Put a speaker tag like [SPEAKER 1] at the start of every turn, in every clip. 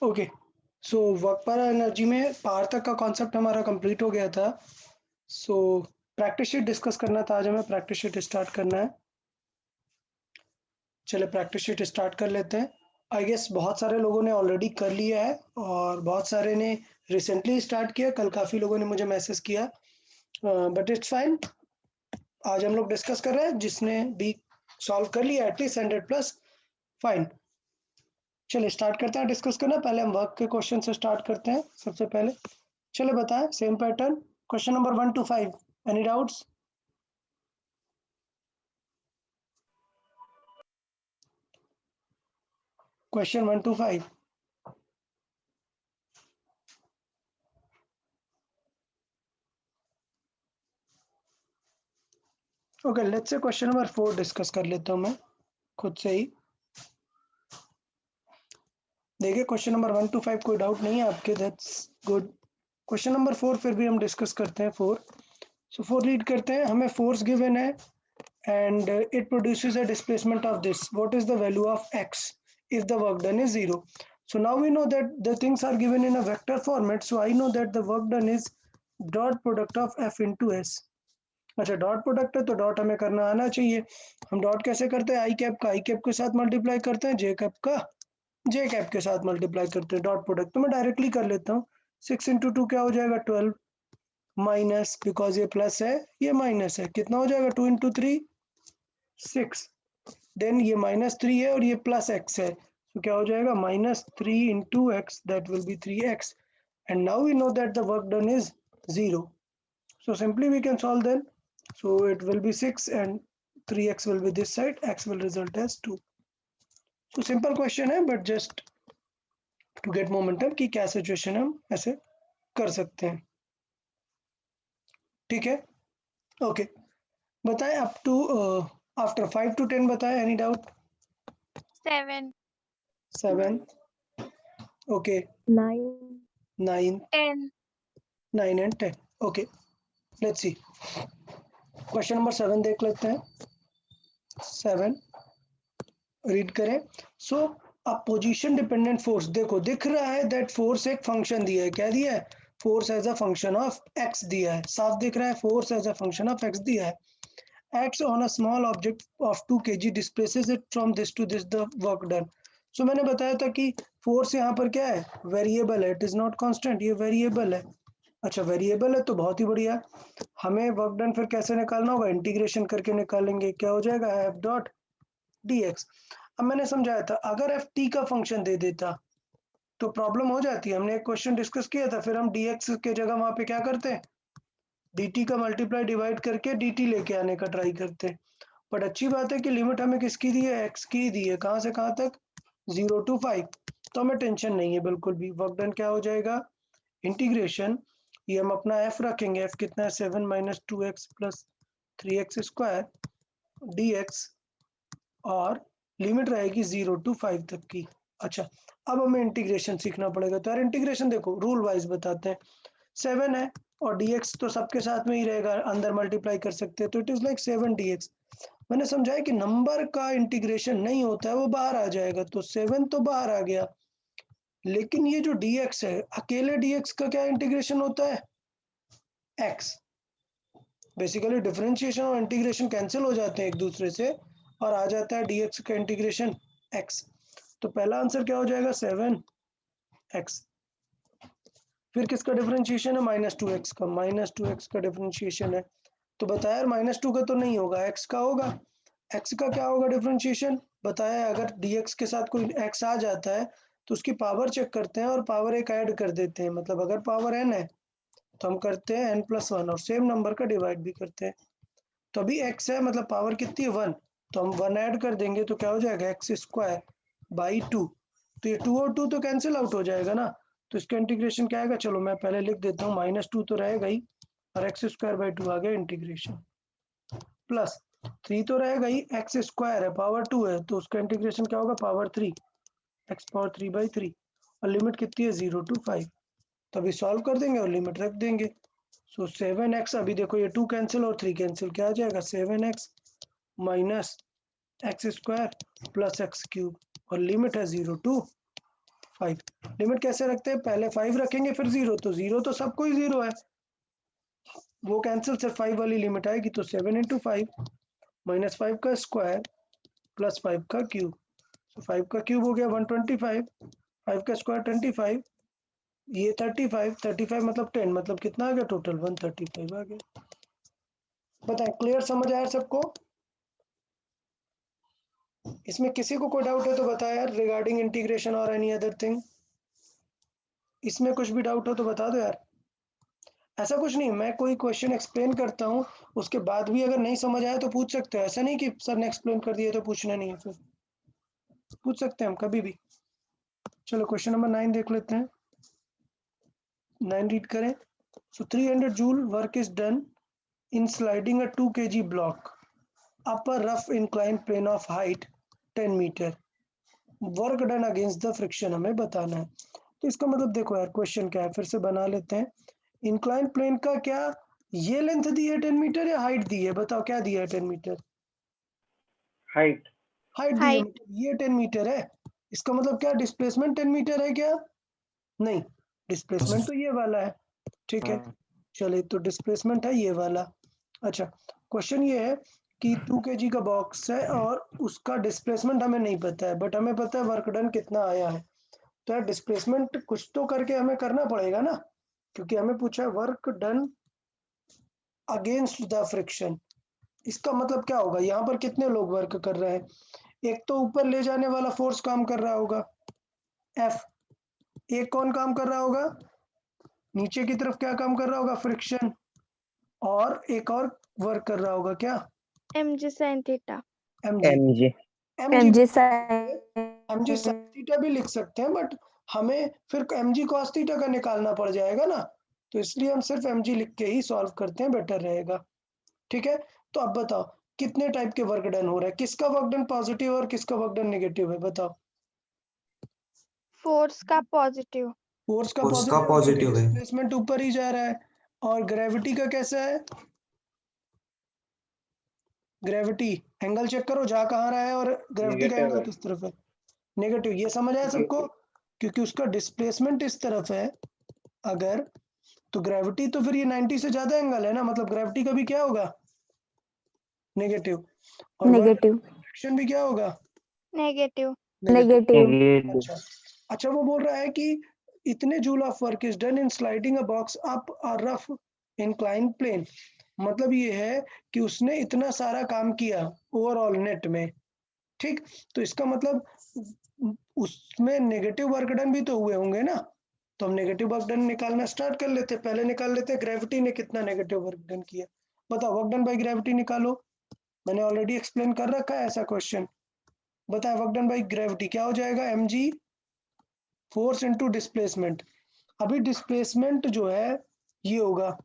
[SPEAKER 1] Okay, so work पर energy में power तक का कॉन्सेप्ट हमारा कंप्लीट हो गया था। सो प्रैक्टिस शीट डिस्कस करना था, आज हमें प्रैक्टिस शीट स्टार्ट करना है। चलिए प्रैक्टिस शीट स्टार्ट कर लेते हैं। आई गेस बहुत सारे लोगों ने ऑलरेडी कर लिया है और बहुत सारे ने रिसेंटली स्टार्ट किया। कल काफ़ी लोगों ने मुझे मैसेज किया, बट इट्स फाइन। आज हम लोग डिस्कस कर रहे हैं, जिसने भी सॉल्व कर लिया एटलीस्ट 100 प्लस, फाइन। चलिए स्टार्ट करते हैं डिस्कस करना। पहले हम वर्क के क्वेश्चन से स्टार्ट करते हैं सबसे पहले। चलिए बताएं, same pattern, question number 1 to 5। Any doubts? Question 1 to 5। Okay, let's say question number 4 discuss कर लेता हूं मैं खुद से ही। देखिए क्वेश्चन नंबर 1 to 5 कोई डाउट नहीं है आपके, दैट्स गुड। क्वेश्चन नंबर 4 फिर भी हम डिस्कस करते हैं। 4, सो 4 रीड करते हैं। हमें फोर्स गिवन है and it produces a displacement of this. What is the value of x if the work done is 0? So now we know that the things are given in a vector format, so I know that the work done is dot product of f into s. अच्छा, dot product है तो dot हमें करना आना चाहिए। हम dot कैसे करते हैं? आई कैप का आई कैप के साथ मल्टीप्लाई करते हैं, जे कैप का जे कैप के साथ मल्टीप्लाई करते हैं। डॉट प्रोडक्ट तो मैं डायरेक्टली कर लेता हूँ। 6 इंटू 2 क्या हो जाएगा? 12 माइनस, बिकॉज ये प्लस है ये माइनस है, कितना हो जाएगा? 2 इंटू 3 6। देन ये -3 है और ये +x है, तो क्या हो जाएगा? -3 into x, that will be 3x। And now we know that the work done is 0, so simply we can solve then. So it will be 6 and 3x will be this side, x will result as 2. So simple question है, but just to get momentum कि क्या situation है, हम ऐसे कर सकते हैं। ठीक है, ओके। बताएं अप टू आफ्टर 5 to 10 बताएं, any doubt?
[SPEAKER 2] 7,
[SPEAKER 1] 7, okay,
[SPEAKER 3] 9,
[SPEAKER 1] 9,
[SPEAKER 2] 10,
[SPEAKER 1] 9 and 10, okay. Let's see, question number 7 देख लेते हैं। 7 रीड करें। सो अब पोजीशन डिपेंडेंट फोर्स, देखो दिख रहा है दैट फोर्स एक फंक्शन दिया है। क्या दिया है? Force as a function of X दिया है, साफ दिख रहा है। Force as a function of X दिया है। Acts on a small object of 2 kg, displaces it from this to this, the work done. So मैंने बताया था कि फोर्स यहाँ पर क्या है? वेरिएबल है, इट इज नॉट कांस्टेंट, ये वेरिएबल है। अच्छा, वेरिएबल है तो बहुत ही बढ़िया। हमें वर्क डन फिर कैसे निकालना होगा? इंटीग्रेशन करके निकालेंगे। क्या हो जाएगा? F dot D x. अब मैंने समझाया था, अगर एफ टी का फंक्शन दे देता तो प्रॉब्लम हो जाती है। हमने एक क्वेश्चन डिस्कस किया था, फिर हम डी एक्स के जगह वहां पे क्या करते हैं? डी टी का मल्टीप्लाई डिवाइड करके डी टी लेके आने का ट्राई करते हैं। बट अच्छी बात है कि लिमिट हमें किसकी दी है? एक्स की दी है। कहाँ से कहाँ तक? 0 to 5। तो हमें टेंशन नहीं है बिल्कुल भी। वर्क डन क्या हो जाएगा? इंटीग्रेशन, ये हम अपना f रखेंगे। f कितना है? 7 minus 2x plus 3x square D x, और लिमिट रहेगी 0 to 5 तक की। अच्छा, अब हमें इंटीग्रेशन सीखना पड़ेगा। तो यार इंटीग्रेशन देखो रूल वाइज बताते हैं। 7 है और dx तो सबके साथ में ही रहेगा, अंदर मल्टीप्लाई कर सकते हैं, तो इट इज लाइक 7 dx। मैंने समझाया कि नंबर का इंटीग्रेशन नहीं होता है, वो बाहर आ जाएगा। तो 7 तो बाहर आ गया, लेकिन ये जो dx है, अकेले dx का क्या इंटीग्रेशन होता है? x। बेसिकली डिफरेंशिएशन और इंटीग्रेशन कैंसिल हो जाते हैं एक दूसरे से, और आ जाता है dx का इंटीग्रेशन x। तो पहला आंसर क्या हो जाएगा? 7x। फिर किसका डिफरेंशिएशन है? -2x का। -2x का डिफरेंशिएशन है, तो बताया यार -2 का तो नहीं होगा, x का होगा। x का क्या होगा डिफरेंशिएशन? बताया अगर dx के साथ कोई x आ जाता है तो उसकी पावर चेक करते हैं और पावर एक ऐड कर देते हैं। मतलब अगर पावर n है तो हम करते हैं n+1 और सेम नंबर का डिवाइड भी करते हैं। तो अभी x है, मतलब पावर कितनी है? 1, तो हम 1 ऐड कर देंगे तो क्या हो जाएगा? x square by 2। तो ये 2 और 2 तो कैंसिल आउट हो जाएगा ना, तो इसका इंटीग्रेशन क्या आएगा? चलो मैं पहले लिख देता हूँ, -2 तो रहेगा ही, और x स्क्वायर बाई 2 आ गया इंटीग्रेशन, प्लस 3 तो रहेगा ही, x स्क्वायर है, पावर 2 है, तो उसका इंटीग्रेशन क्या होगा? पावर 3, x पावर 3 बाई 3, और लिमिट कितनी है? 0 to 5। तो अभी सॉल्व कर देंगे और लिमिट रख देंगे। सो 7x, अभी देखो ये 2 कैंसिल और 3 कैंसिल, क्या आ जाएगा? 7x minus x square plus x cube, और लिमिट है 0 to 5। लिमिट कैसे रखते हैं, पहले 5 रखेंगे फिर 0, तो 0 तो सबको ही 0 है, वो कैंसिल, सिर्फ 5 वाली लिमिट आएगी। तो 7 × 5 -5 का स्क्वायर प्लस 5 का क्यूब, तो 5 का क्यूब हो गया 125, 5 का स्क्वायर 25, ये 35 मतलब 10, मतलब कितना आ गया टोटल 135 आ गया। बताएं, क्लियर समझ आया सबको? इसमें किसी को कोई डाउट है तो बताया यार, रिगार्डिंग इंटीग्रेशन और एनी अदर थिंग। इसमें कुछ भी डाउट हो तो बता दो यार। ऐसा कुछ नहीं, मैं कोई क्वेश्चन एक्सप्लेन करता हूँ, उसके बाद भी अगर नहीं समझ आया तो पूछ सकते हो, ऐसा नहीं कि सर ने एक्सप्लेन कर दिया तो पूछना नहीं है, फिर पूछ सकते हैं हम कभी भी। चलो क्वेश्चन नंबर 9 देख लेते हैं। 9 रीड करें। सो 300 joule work is done in sliding a 2 kg block up a rough inclined plane of height 10 metre, work done against the friction हमें बताना है। तो इसका मतलब देखो यार, क्वेश्चन क्या है, फिर से बना लेते हैं। इंक्लाइन प्लेन का क्या ये लेंथ दी है 10 मीटर या हाइट दी है, बताओ क्या दिया है 10 मीटर?
[SPEAKER 3] हाइट
[SPEAKER 1] हाइट दी है,
[SPEAKER 2] Height.
[SPEAKER 1] मतलब ये 10 मीटर है, इसका मतलब क्या डिस्प्लेसमेंट 10 मीटर है क्या? नहीं, डिस्प्लेसमेंट तो ये वाला है, ठीक है। चलिए, तो डिस्प्लेसमेंट है ये वाला। अच्छा, क्वेश्चन ये है कि 2 kg का बॉक्स है और उसका डिस्प्लेसमेंट हमें नहीं पता है, बट हमें पता है वर्क डन कितना आया है। तो यार डिस्प्लेसमेंट कुछ तो करके हमें करना पड़ेगा ना, क्योंकि हमें पूछा है work done against the friction. इसका मतलब क्या होगा, यहाँ पर कितने लोग वर्क कर रहे हैं? एक तो ऊपर ले जाने वाला फोर्स काम कर रहा होगा F, एक कौन काम कर रहा होगा, नीचे की तरफ क्या काम कर रहा होगा, फ्रिक्शन, और एक और वर्क कर रहा होगा क्या,
[SPEAKER 2] mg sin theta.
[SPEAKER 1] mg।
[SPEAKER 3] mg
[SPEAKER 1] mg
[SPEAKER 4] mg
[SPEAKER 1] mg sin
[SPEAKER 4] sin
[SPEAKER 1] theta भी लिख सकते हैं, बट हमें फिर mg cos थीटा का निकालना पड़ जाएगा ना, तो इसलिए हम सिर्फ mg लिख के ही सॉल्व करते हैं, बेटर रहेगा। ठीक है, तो अब बताओ कितने टाइप के वर्क डन हो रहा है, किसका वर्क डन पॉजिटिव और किसका वर्क डन नेगेटिव है, बताओ।
[SPEAKER 2] Force का positive.
[SPEAKER 1] फोर्स का
[SPEAKER 5] उसका
[SPEAKER 1] पॉजिटिव,
[SPEAKER 5] पॉजिटिव है।
[SPEAKER 1] डिस्प्लेसमेंट ऊपर ही जा रहा है। और ग्रेविटी का कैसा है, ग्रेविटी एंगल चेक करो जा कहाँ रहा है, और ग्रेविटी का
[SPEAKER 3] नेगेटिव
[SPEAKER 1] एंगल
[SPEAKER 3] है।
[SPEAKER 1] किस तरफ है, नेगेटिव। ये समझ आया सबको, क्योंकि उसका डिस्प्लेसमेंट इस तरफ है अगर, तो ग्रेविटी तो फिर ये 90 से ज्यादा एंगल है ना, मतलब ग्रेविटी का भी क्या होगा, नेगेटिव, और
[SPEAKER 4] negative
[SPEAKER 1] फ्रिक्शन भी क्या होगा,
[SPEAKER 2] Negative.
[SPEAKER 4] negative
[SPEAKER 3] नेगेटिव
[SPEAKER 1] अच्छा, अच्छा वो बोल रहा है कि इतने joule of work is done in sliding a box up a rough incline plane, मतलब ये है कि उसने इतना सारा काम किया ओवरऑल नेट में, ठीक। तो इसका मतलब उसमें नेगेटिव वर्क डन भी तो हुए होंगे ना, तो हम नेगेटिव वर्क डन निकालना स्टार्ट कर लेते हैं। पहले निकाल लेते हैं ग्रेविटी ने कितना नेगेटिव वर्क डन किया, बताओ वर्क डन बाय ग्रेविटी निकालो। मैंने ऑलरेडी एक्सप्लेन कर रखा है ऐसा क्वेश्चन, बताओ वर्क डन बाय ग्रेविटी क्या हो जाएगा, mg फोर्स इनटू डिस्प्लेसमेंट। अभी डिस्प्लेसमेंट जो है ये होगा,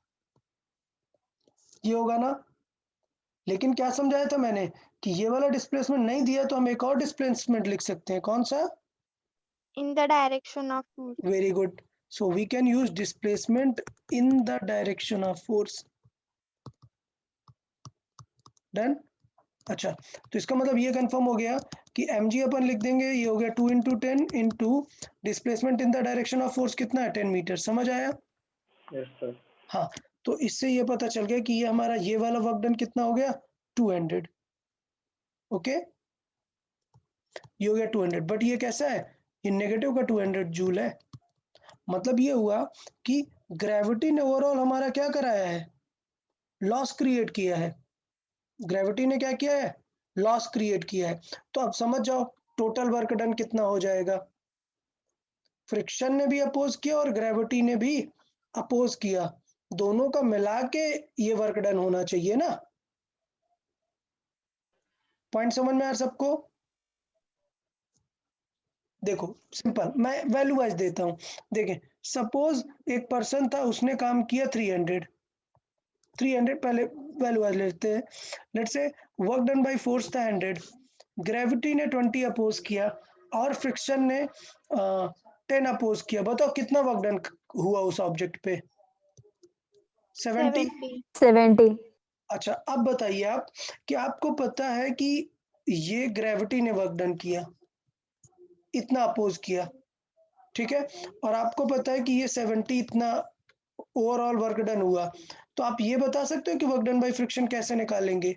[SPEAKER 1] ये होगा ना, लेकिन क्या समझाया था मैंने कि ये वाला डिस्प्लेसमेंट नहीं दिया तो हम एक और डिस्प्लेसमेंट लिख सकते हैं, कौन सा,
[SPEAKER 2] In the direction of force.
[SPEAKER 1] Very good, so we can use displacement in the direction of force, done. अच्छा, तो इसका मतलब ये कंफर्म हो गया कि mg अपन लिख देंगे, ये हो गया 2 × 10 into displacement in the direction of force कितना है 10 मीटर, समझ आया?
[SPEAKER 3] Yes sir.
[SPEAKER 1] हाँ, तो इससे ये पता चल गया कि ये हमारा ये वाला वर्क डन कितना हो गया 200, ओके, ये हो गया 200, बट ये कैसा है, ये नेगेटिव का 200 जूल है। मतलब ये हुआ कि ग्रेविटी ने ओवरऑल हमारा क्या कराया है, लॉस क्रिएट किया है, ग्रेविटी ने क्या किया है, लॉस क्रिएट किया है। तो अब समझ जाओ टोटल वर्क डन कितना हो जाएगा, फ्रिक्शन ने भी अपोज किया और ग्रेविटी ने भी अपोज किया, दोनों का मिला के ये वर्क डन होना चाहिए ना। पॉइंट समझ में आ सबको? देखो सिंपल, मैं वैल्यू वाइज देता हूं, देखें सपोज एक पर्सन था, उसने काम किया 300 पहले वैल्यू वाइज लेते हैं। Let's say work done by force था 100, ग्रेविटी ने 20 अपोज किया और फ्रिक्शन ने 10 अपोज किया, बताओ कितना वर्क डन हुआ उस ऑब्जेक्ट पे, 70।
[SPEAKER 2] 70.
[SPEAKER 4] 70
[SPEAKER 1] अच्छा, अब बताइए आप कि आपको पता है कि ये ग्रेविटी ने वर्क डन किया, इतना अपोज किया, ठीक है, और आपको पता है कि ये 70 इतना ओवरऑल वर्क डन हुआ, तो आप ये बता सकते हो कि वर्क डन बाय फ्रिक्शन कैसे निकालेंगे?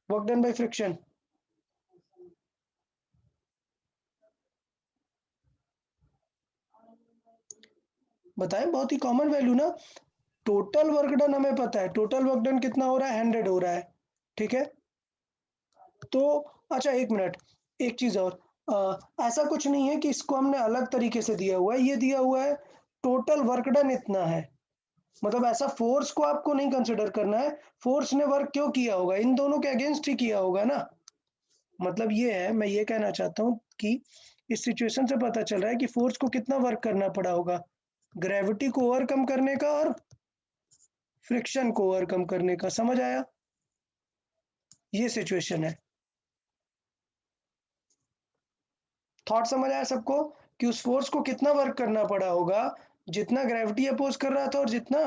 [SPEAKER 1] वर्क डन बाय फ्रिक्शन बताएं, बहुत ही कॉमन वैल्यू ना। टोटल वर्क डन हमें पता है, टोटल वर्क डन कितना हो रहा है, 100 हो रहा है, ठीक है। तो अच्छा एक मिनट, एक चीज और, ऐसा कुछ नहीं है कि इसको हमने अलग तरीके से दिया हुआ है, ये दिया हुआ है टोटल वर्क डन इतना है, मतलब ऐसा फोर्स को आपको नहीं कंसिडर करना है, फोर्स ने वर्क क्यों किया होगा, इन दोनों के अगेंस्ट ही किया होगा ना। मतलब ये है, मैं ये कहना चाहता हूँ कि इस सिचुएशन से पता चल रहा है कि फोर्स को कितना वर्क करना पड़ा होगा, ग्रेविटी को ओवरकम करने का और फ्रिक्शन को ओवरकम करने का। समझ आया? ये सिचुएशन है। थॉट समझ आया सबको कि उस फोर्स को कितना वर्क करना पड़ा होगा, जितना ग्रेविटी अपोज कर रहा था और जितना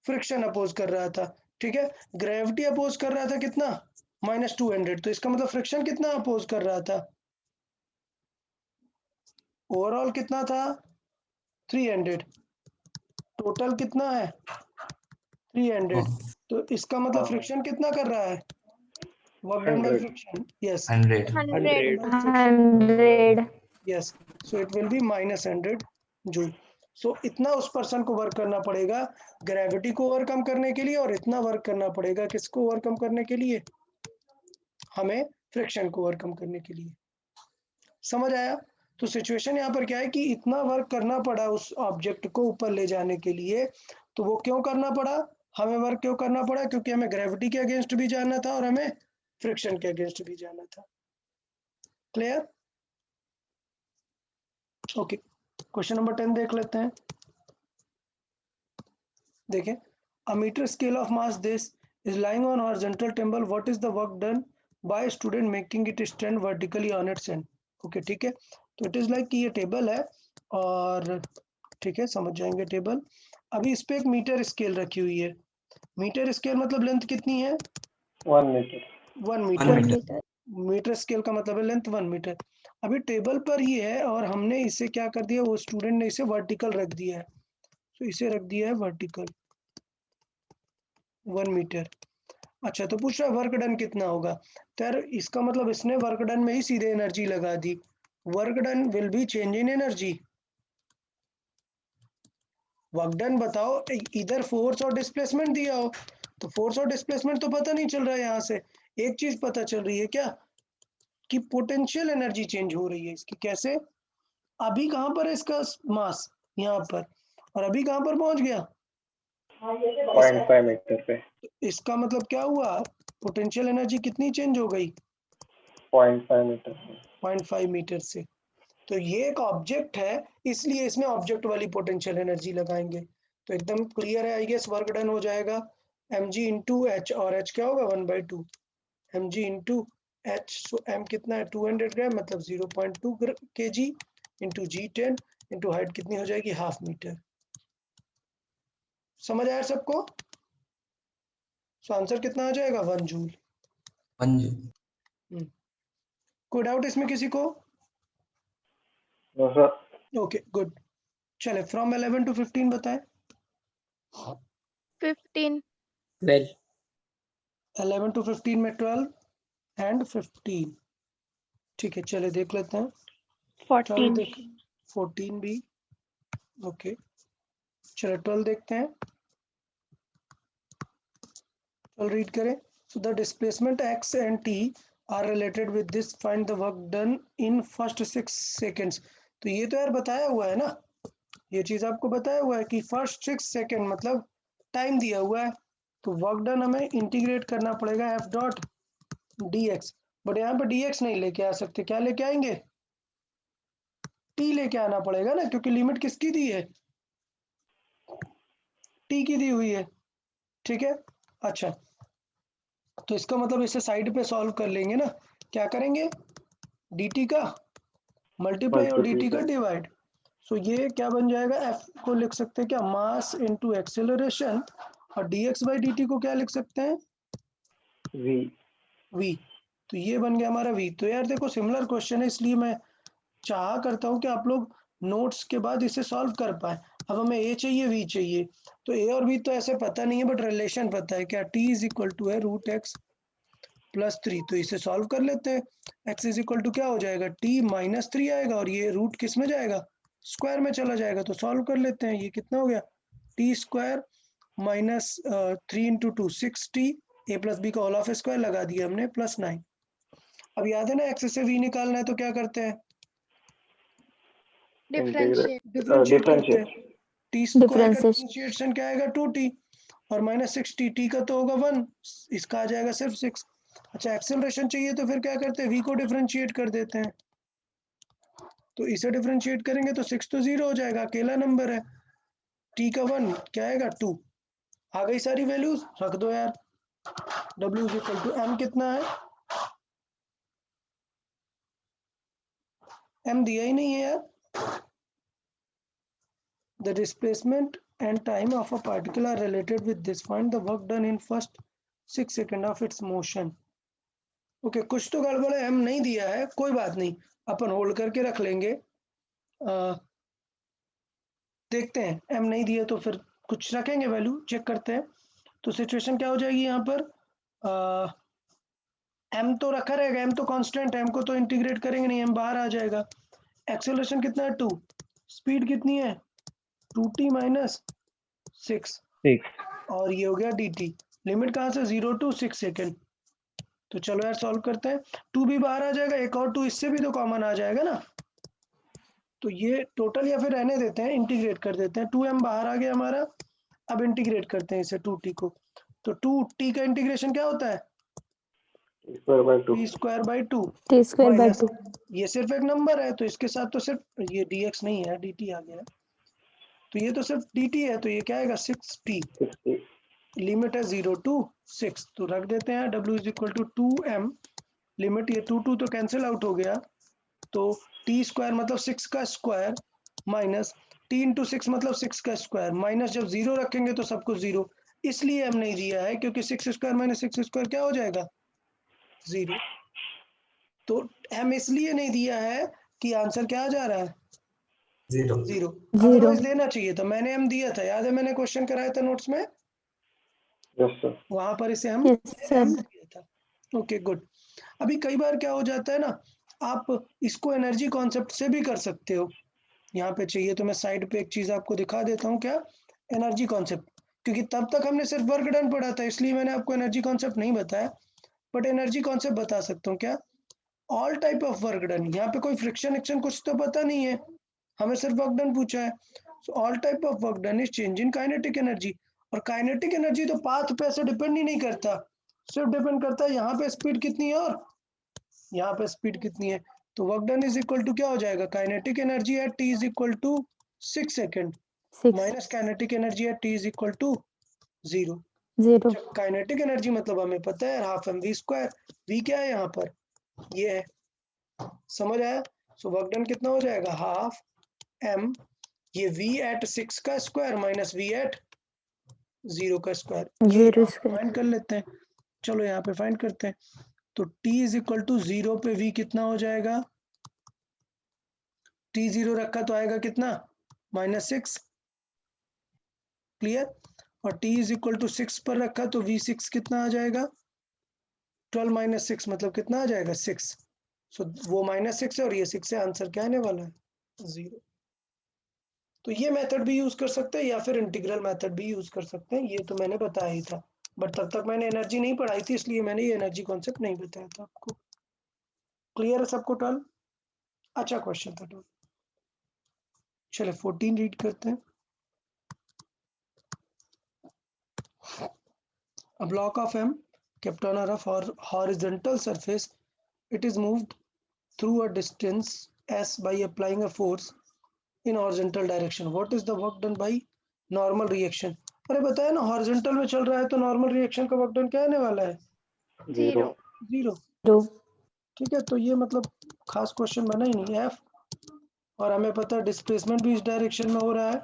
[SPEAKER 1] फ्रिक्शन अपोज कर रहा था, ठीक है। ग्रेविटी अपोज कर रहा था कितना, -200, तो इसका मतलब फ्रिक्शन कितना अपोज कर रहा था, ओवरऑल कितना था, 300, टोटल कितना है 300, तो इसका मतलब
[SPEAKER 3] हाँ,
[SPEAKER 1] फ्रिक्शन कितना कर रहा है, work done by
[SPEAKER 3] 100,
[SPEAKER 1] friction, yes,
[SPEAKER 4] 100.
[SPEAKER 2] 100.
[SPEAKER 5] 100.
[SPEAKER 1] Yes, so it will be -100 joule. सो इतना उस पर्सन को वर्क करना पड़ेगा ग्रेविटी को ओवरकम करने के लिए, और इतना वर्क करना पड़ेगा किसको ओवरकम करने के लिए, हमें फ्रिक्शन को ओवरकम करने के लिए। समझ आया? तो सिचुएशन यहाँ पर क्या है कि इतना वर्क करना पड़ा उस ऑब्जेक्ट को ऊपर ले जाने के लिए, तो वो क्यों करना पड़ा, हमें वर्क क्यों करना पड़ा, क्योंकि हमें ग्रेविटी के अगेंस्ट भी जाना था और हमें फ्रिक्शन के अगेंस्ट भी जाना था। क्लियर? ओके, क्वेश्चन नंबर 10 देख लेते हैं। देखें, a meter scale of mass this is lying on horizontal table, what is the work done by student making it stand vertically on its end? Okay ठीक है, तो इट इज लाइक कि ये table है और ठीक है, समझ जाएंगे टेबल। अभी इस पे एक मीटर स्केल रखी हुई है, मीटर स्केल मतलब लेंथ कितनी है,
[SPEAKER 3] 1 meter.
[SPEAKER 1] 1
[SPEAKER 4] 1
[SPEAKER 1] metre,
[SPEAKER 4] meter.
[SPEAKER 1] Metre scale का मतलब है लेंथ 1 मीटर। अभी टेबल पर ही है और हमने इसे क्या कर दिया, वो स्टूडेंट ने इसे वर्टिकल रख दिया है, तो इसे रख दिया है वर्टिकल 1 मीटर। अच्छा, तो पूछ रहा है वर्क डन कितना होगा, तो यार इसका मतलब इसने वर्क डन में ही सीधे एनर्जी लगा दी, work done will be change in energy. Work done बताओ, इधर फोर्स और डिस्प्लेसमेंट दिया हो, तो फोर्स और डिस्प्लेसमेंट तो पता नहीं चल रहा है, यहाँ से एक चीज पता चल रही है क्या, कि पोटेंशियल एनर्जी चेंज हो रही है इसकी। कैसे, अभी कहाँ पर है इसका मास, यहाँ पर, और अभी कहाँ पर पहुंच गया,
[SPEAKER 3] 0.5 meter पे,
[SPEAKER 1] इसका मतलब क्या हुआ, पोटेंशियल एनर्जी कितनी चेंज हो गई,
[SPEAKER 3] 0.5 meter पे।
[SPEAKER 1] 0.5 मीटर से। तो ये एक ऑब्जेक्ट है, इसलिए इसमें ऑब्जेक्ट वाली पोटेंशियल एनर्जी लगाएंगे, तो एकदम क्लियर है, आई गेस वर्क डन हो जाएगा mg इंटू एच, और h क्या होगा 1/2 mg इंटू एच। सो m कितना है 200 ग्राम, मतलब 0.2 kg into g10 into height कितनी हो जाएगी, ½ मीटर। समझ आया सबको? सो आंसर कितना आ जाएगा, 1 जूल।
[SPEAKER 4] 1 joule.
[SPEAKER 1] कोई डाउट इसमें किसी को?
[SPEAKER 3] No, sir.
[SPEAKER 1] ओके गुड, चले फ्रॉम 11 to 15 बताएं।
[SPEAKER 2] 15.
[SPEAKER 5] 12.
[SPEAKER 1] 11 to 15 में 12 एंड 15, ठीक है, चले देख लेते हैं। 12 देख, 14 भी, ओके, चलो 12 देखते हैं, 12 रीड करें। So the displacement x and t are related with this, find the work done in first 6 seconds। तो ये तो यार बताया हुआ है ना, ये चीज आपको बताया हुआ है कि फर्स्ट 6 सेकेंड मतलब टाइम दिया हुआ है, तो वर्क डन हमें इंटीग्रेट करना पड़ेगा f डॉट dx, बट यहाँ पे dx नहीं लेके आ सकते, क्या लेके आएंगे, t लेके आना पड़ेगा ना, क्योंकि लिमिट किसकी दी है, t की दी हुई है, ठीक है। अच्छा, तो इसका मतलब इसे साइड पे सॉल्व कर लेंगे ना, क्या करेंगे, dt का मल्टीप्लाई और dt का डिवाइड। सो ये क्या बन जाएगा, f को लिख सकते हैं क्या, मास इनटू एक्सेलरेशन, और dx बाई dt को क्या लिख सकते हैं,
[SPEAKER 3] V.
[SPEAKER 1] v। तो ये बन गया हमारा v। तो यार देखो सिमिलर क्वेश्चन है, इसलिए मैं चाह करता हूँ कि आप लोग नोट्स के बाद इसे सॉल्व कर पाए। अब हमें a चाहिए v चाहिए, तो a और v तो ऐसे पता नहीं है बट रिलेशन पता है क्या, t इज इक्वल टू है √x + 3। तो इसे सॉल्व कर लेते हैं। x इज इक्वल टू क्या हो जाएगा, t - 3 आएगा और ये रूट किस में जाएगा, स्क्वायर में चला जाएगा। तो सॉल्व कर लेते हैं। ये कितना हो गया, t square -3 × 2 6t, a + b का होल ऑफ स्क्वायर लगा दिया हमने +9। अब याद है ना x से v निकालना है तो क्या करते हैं,
[SPEAKER 2] Differentiate.
[SPEAKER 1] डिफरेंशिएट करते हैं। t स्क्वायर का
[SPEAKER 5] Differentiation.
[SPEAKER 1] डिफरेंशिएशन क्या आएगा 2t और -6t, t का तो होगा 1, इसका आ जाएगा सिर्फ 6। अच्छा एक्सेलरेशन चाहिए तो फिर क्या करते हैं, v को डिफरेंशिएट कर देते हैं। तो इसे डिफरेंशिएट करेंगे तो 6 तो 0 हो जाएगा, अकेला नंबर है। t का 1 क्या आएगा 2। आ गई सारी वैल्यूज, रख दो यार। w is equal to m कितना है, m दिया ही नहीं है यार। The displacement and time of a particle are related with this. Find the work done in first 6 seconds of its motion. Okay कुछ तो गड़बड़ है, m नहीं दिया है, कोई बात नहीं, अपन होल्ड करके रख लेंगे। देखते हैं, m नहीं दिया तो फिर कुछ रखेंगे वैल्यू, चेक करते हैं। तो सिचुएशन क्या हो जाएगी यहाँ पर, m तो रखा रहेगा, m तो कांस्टेंट है, m को तो इंटीग्रेट करेंगे नहीं, m बाहर आ जाएगा। एक्सेलरेशन कितना है 2, स्पीड कितनी है 2t - 6 और ये हो गया dt। लिमिट कहाँ से 0 to 6 सेकेंड। तो चलो यार सॉल्व करते हैं। 2 भी बाहर आ जाएगा, एक और 2 इससे भी तो कॉमन आ जाएगा ना। तो ये टोटल या फिर रहने देते हैं, इंटीग्रेट कर देते हैं। 2m बाहर आ गया हमारा। अब इंटीग्रेट करते हैं इसे 2t को। तो 2t का इंटीग्रेशन क्या होता है, t² / 2
[SPEAKER 5] T² / 2.
[SPEAKER 1] ये सिर्फ एक नंबर है तो इसके साथ तो सिर्फ ये dx नहीं है, dt आ गया। तो ये तो सिर्फ dt है, तो ये क्या आएगा 6t। लिमिट है 0 to 6, तो रख देते हैं w is equal to 2m। Limit ये 2 तो कैंसिल आउट हो गया, तो t स्क्वायर मतलब 6 का स्क्वायर माइनस t × 6 मतलब 6 का स्क्वायर माइनस, जब 0 रखेंगे तो सब कुछ 0, इसलिए हम नहीं दिया है क्योंकि 6² - 6² क्या हो जाएगा 0। तो m इसलिए नहीं दिया है कि आंसर क्या आ जा रहा है
[SPEAKER 4] 0
[SPEAKER 1] 0।
[SPEAKER 5] 0.
[SPEAKER 1] अदरवाइज देना चाहिए था, मैंने m दिया था, याद है मैंने क्वेश्चन कराया था नोट्स में,
[SPEAKER 3] Yes, sir.
[SPEAKER 1] वहां पर इसे हम
[SPEAKER 5] Yes, sir.
[SPEAKER 1] m दिया था। Okay good. अभी कई बार क्या हो जाता है ना, आप इसको एनर्जी कॉन्सेप्ट से भी कर सकते हो। यहाँ पे चाहिए तो मैं साइड पे एक चीज आपको दिखा देता हूँ, क्या, एनर्जी कॉन्सेप्ट। क्योंकि तब तक हमने सिर्फ वर्क डन पढ़ा था, इसलिए मैंने आपको एनर्जी कॉन्सेप्ट नहीं बताया, बट एनर्जी कॉन्सेप्ट बता सकता हूँ। क्या, all type of work done. यहाँ पे कोई फ्रिक्शन एक्शन कुछ तो पता नहीं है, हमें सिर्फ वर्क डन पूछा है। So all type of work done is change in kinetic energy. और काइनेटिक एनर्जी तो पाथ पे ऐसे डिपेंड ही नहीं करता, सिर्फ डिपेंड करता है यहाँ पे स्पीड कितनी है और यहाँ पे स्पीड कितनी है। तो work done is equal to क्या हो जाएगा, kinetic energy at t is equal to 6 second
[SPEAKER 5] 6.
[SPEAKER 1] Minus kinetic energy at t is equal to 0।
[SPEAKER 5] 0.
[SPEAKER 1] Kinetic energy मतलब हमें पता है हाफ mv²। v क्या है यहाँ पर, ये है, समझ आया। सो वर्क डन कितना हो जाएगा हाफ m, ये v एट 6 का स्क्वायर माइनस v एट 0 का स्क्वायर। ये
[SPEAKER 5] 0 square.
[SPEAKER 1] फाइंड कर लेते हैं, चलो यहाँ पे फाइंड करते हैं। तो t इज इक्वल टू 0 पे v कितना हो जाएगा, t 0 रखा तो आएगा कितना -6, क्लियर। और t इज इक्वल टू 6 पर रखा तो v6 कितना आ जाएगा 12 - 6 मतलब कितना आ जाएगा 6। सो वो -6 है और ये 6 है, आंसर क्या आने वाला है 0। तो ये मेथड भी यूज कर सकते हैं या फिर इंटीग्रल मेथड भी यूज कर सकते हैं, ये तो मैंने बताया ही था, बट तब तक मैंने एनर्जी नहीं पढ़ाई थी, इसलिए मैंने ये एनर्जी कॉन्सेप्ट नहीं बताया था आपको। क्लियर है सबको 12, अच्छा क्वेश्चन था 12। चले 14 रीड करते हैं। A block of M kept on a horizontal surface, it is moved through a distance s by applying a force in horizontal direction. What is the work done by normal reaction? अरे बताया ना horizontal में चल रहा है तो normal reaction का work done क्या आने वाला है
[SPEAKER 2] 0.
[SPEAKER 1] 0।
[SPEAKER 5] 0.
[SPEAKER 1] ठीक है, तो ये मतलब खास क्वेश्चन बना ही नहीं f, और हमें पता है डिस्प्लेसमेंट भी इस डायरेक्शन में हो रहा है,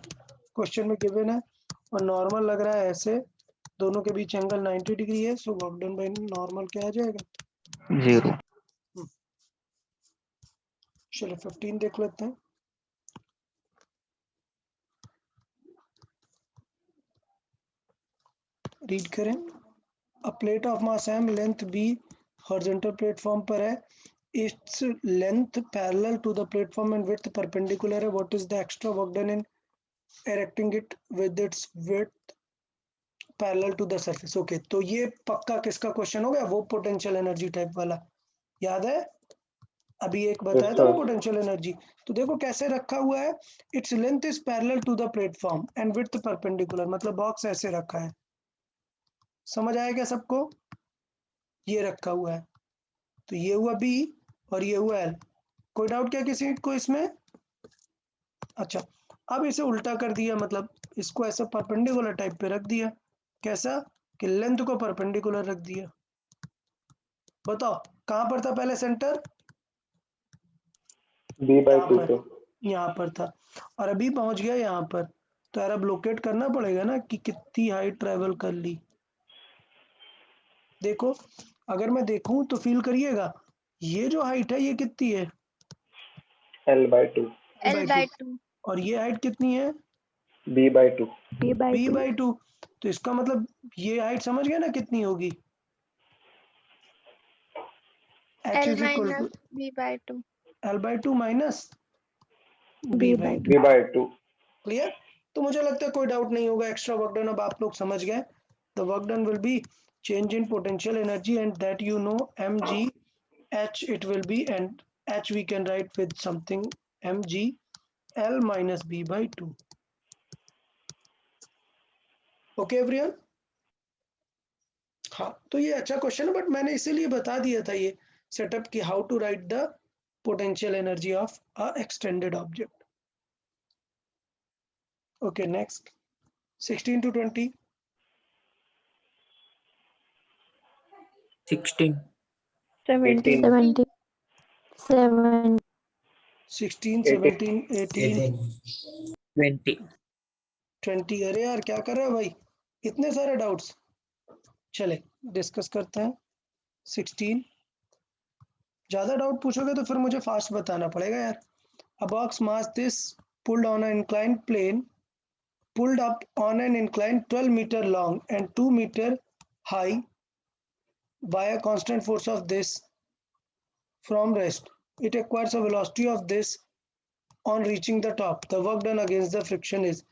[SPEAKER 1] क्वेश्चन में गिवन है, और नॉर्मल लग रहा है ऐसे, दोनों के बीच एंगल 90 डिग्री है। सो वर्क डन बाय नॉर्मल क्या आ जाएगा
[SPEAKER 6] 0.
[SPEAKER 1] चलो 15 देख लेते हैं। रीड करें। A plate of mass m, length b horizontal platform पर है, its length parallel to the platform and width perpendicular है, what is the extra work done in erecting it with its width parallel to the surface. Okay, तो ये पक्का किसका question हो गया, वो पोटेंशियल एनर्जी टाइप वाला, याद है अभी एक बताया था ना
[SPEAKER 3] sir.
[SPEAKER 1] Potential energy. तो देखो कैसे रखा हुआ है, its length is parallel to the platform and width perpendicular, मतलब बॉक्स ऐसे रखा है, समझ आया क्या सबको, ये रखा हुआ है, तो ये हुआ बी और ये हुआ एल। कोई डाउट क्या किसी को इसमें? अच्छा, अब इसे उल्टा कर दिया, मतलब इसको ऐसा परपेंडिकुलर टाइप पे रख दिया, कैसा कि लेंथ को परपेंडिकुलर रख दिया। बताओ कहां पर था पहले सेंटर,
[SPEAKER 3] B by
[SPEAKER 1] यहाँ
[SPEAKER 3] 2
[SPEAKER 1] पर,
[SPEAKER 3] sir.
[SPEAKER 1] यहाँ पर था, और अभी पहुंच गया यहाँ पर, तो यार अब लोकेट करना पड़ेगा ना कि कितनी हाइट ट्रेवल कर ली। देखो अगर मैं देखूं तो फील करिएगा, ये जो हाइट है ये कितनी है,
[SPEAKER 3] L by 2.
[SPEAKER 2] L by 2.
[SPEAKER 1] और ये हाइट कितनी है,
[SPEAKER 3] B by 2.
[SPEAKER 5] B by
[SPEAKER 1] b
[SPEAKER 5] 2.
[SPEAKER 1] By 2। तो इसका मतलब ये हाइट समझ गए ना कितनी होगी, h
[SPEAKER 2] L
[SPEAKER 1] is equal to
[SPEAKER 2] minus B by 2.
[SPEAKER 1] l by 2 minus b
[SPEAKER 5] B
[SPEAKER 1] by
[SPEAKER 5] by
[SPEAKER 1] 2।
[SPEAKER 3] B by 2.
[SPEAKER 1] Clear? तो मुझे लगता है कोई डाउट नहीं होगा, एक्स्ट्रा वर्क डन अब आप लोग समझ गए। The work done will be change in potential energy and that you know mg h it will be, and h we can write with something mg l minus b by 2। Okay everyone? हाँ, तो ये अच्छा question है, but मैंने इसीलिए बता दिया था ये सेटअप की, how to write the potential energy of a extended object. Okay next 16 to 20।
[SPEAKER 4] 16,
[SPEAKER 2] 17.
[SPEAKER 5] 70. 7.
[SPEAKER 1] 16
[SPEAKER 3] 18.
[SPEAKER 1] 17 18
[SPEAKER 4] 20,
[SPEAKER 1] 20। अरे यार क्या कर रहे हो भाई, इतने सारे डाउट्स। चले डिस्कस करते हैं। 16, ज्यादा डाउट पूछोगे तो फिर मुझे फास्ट बताना पड़ेगा यार। A box mass this pulled on an inclined plane, pulled up on an incline 12 meter long and 2 meter high by a constant force of this from rest. It acquires a velocity of this on reaching the top. The work done against the friction is।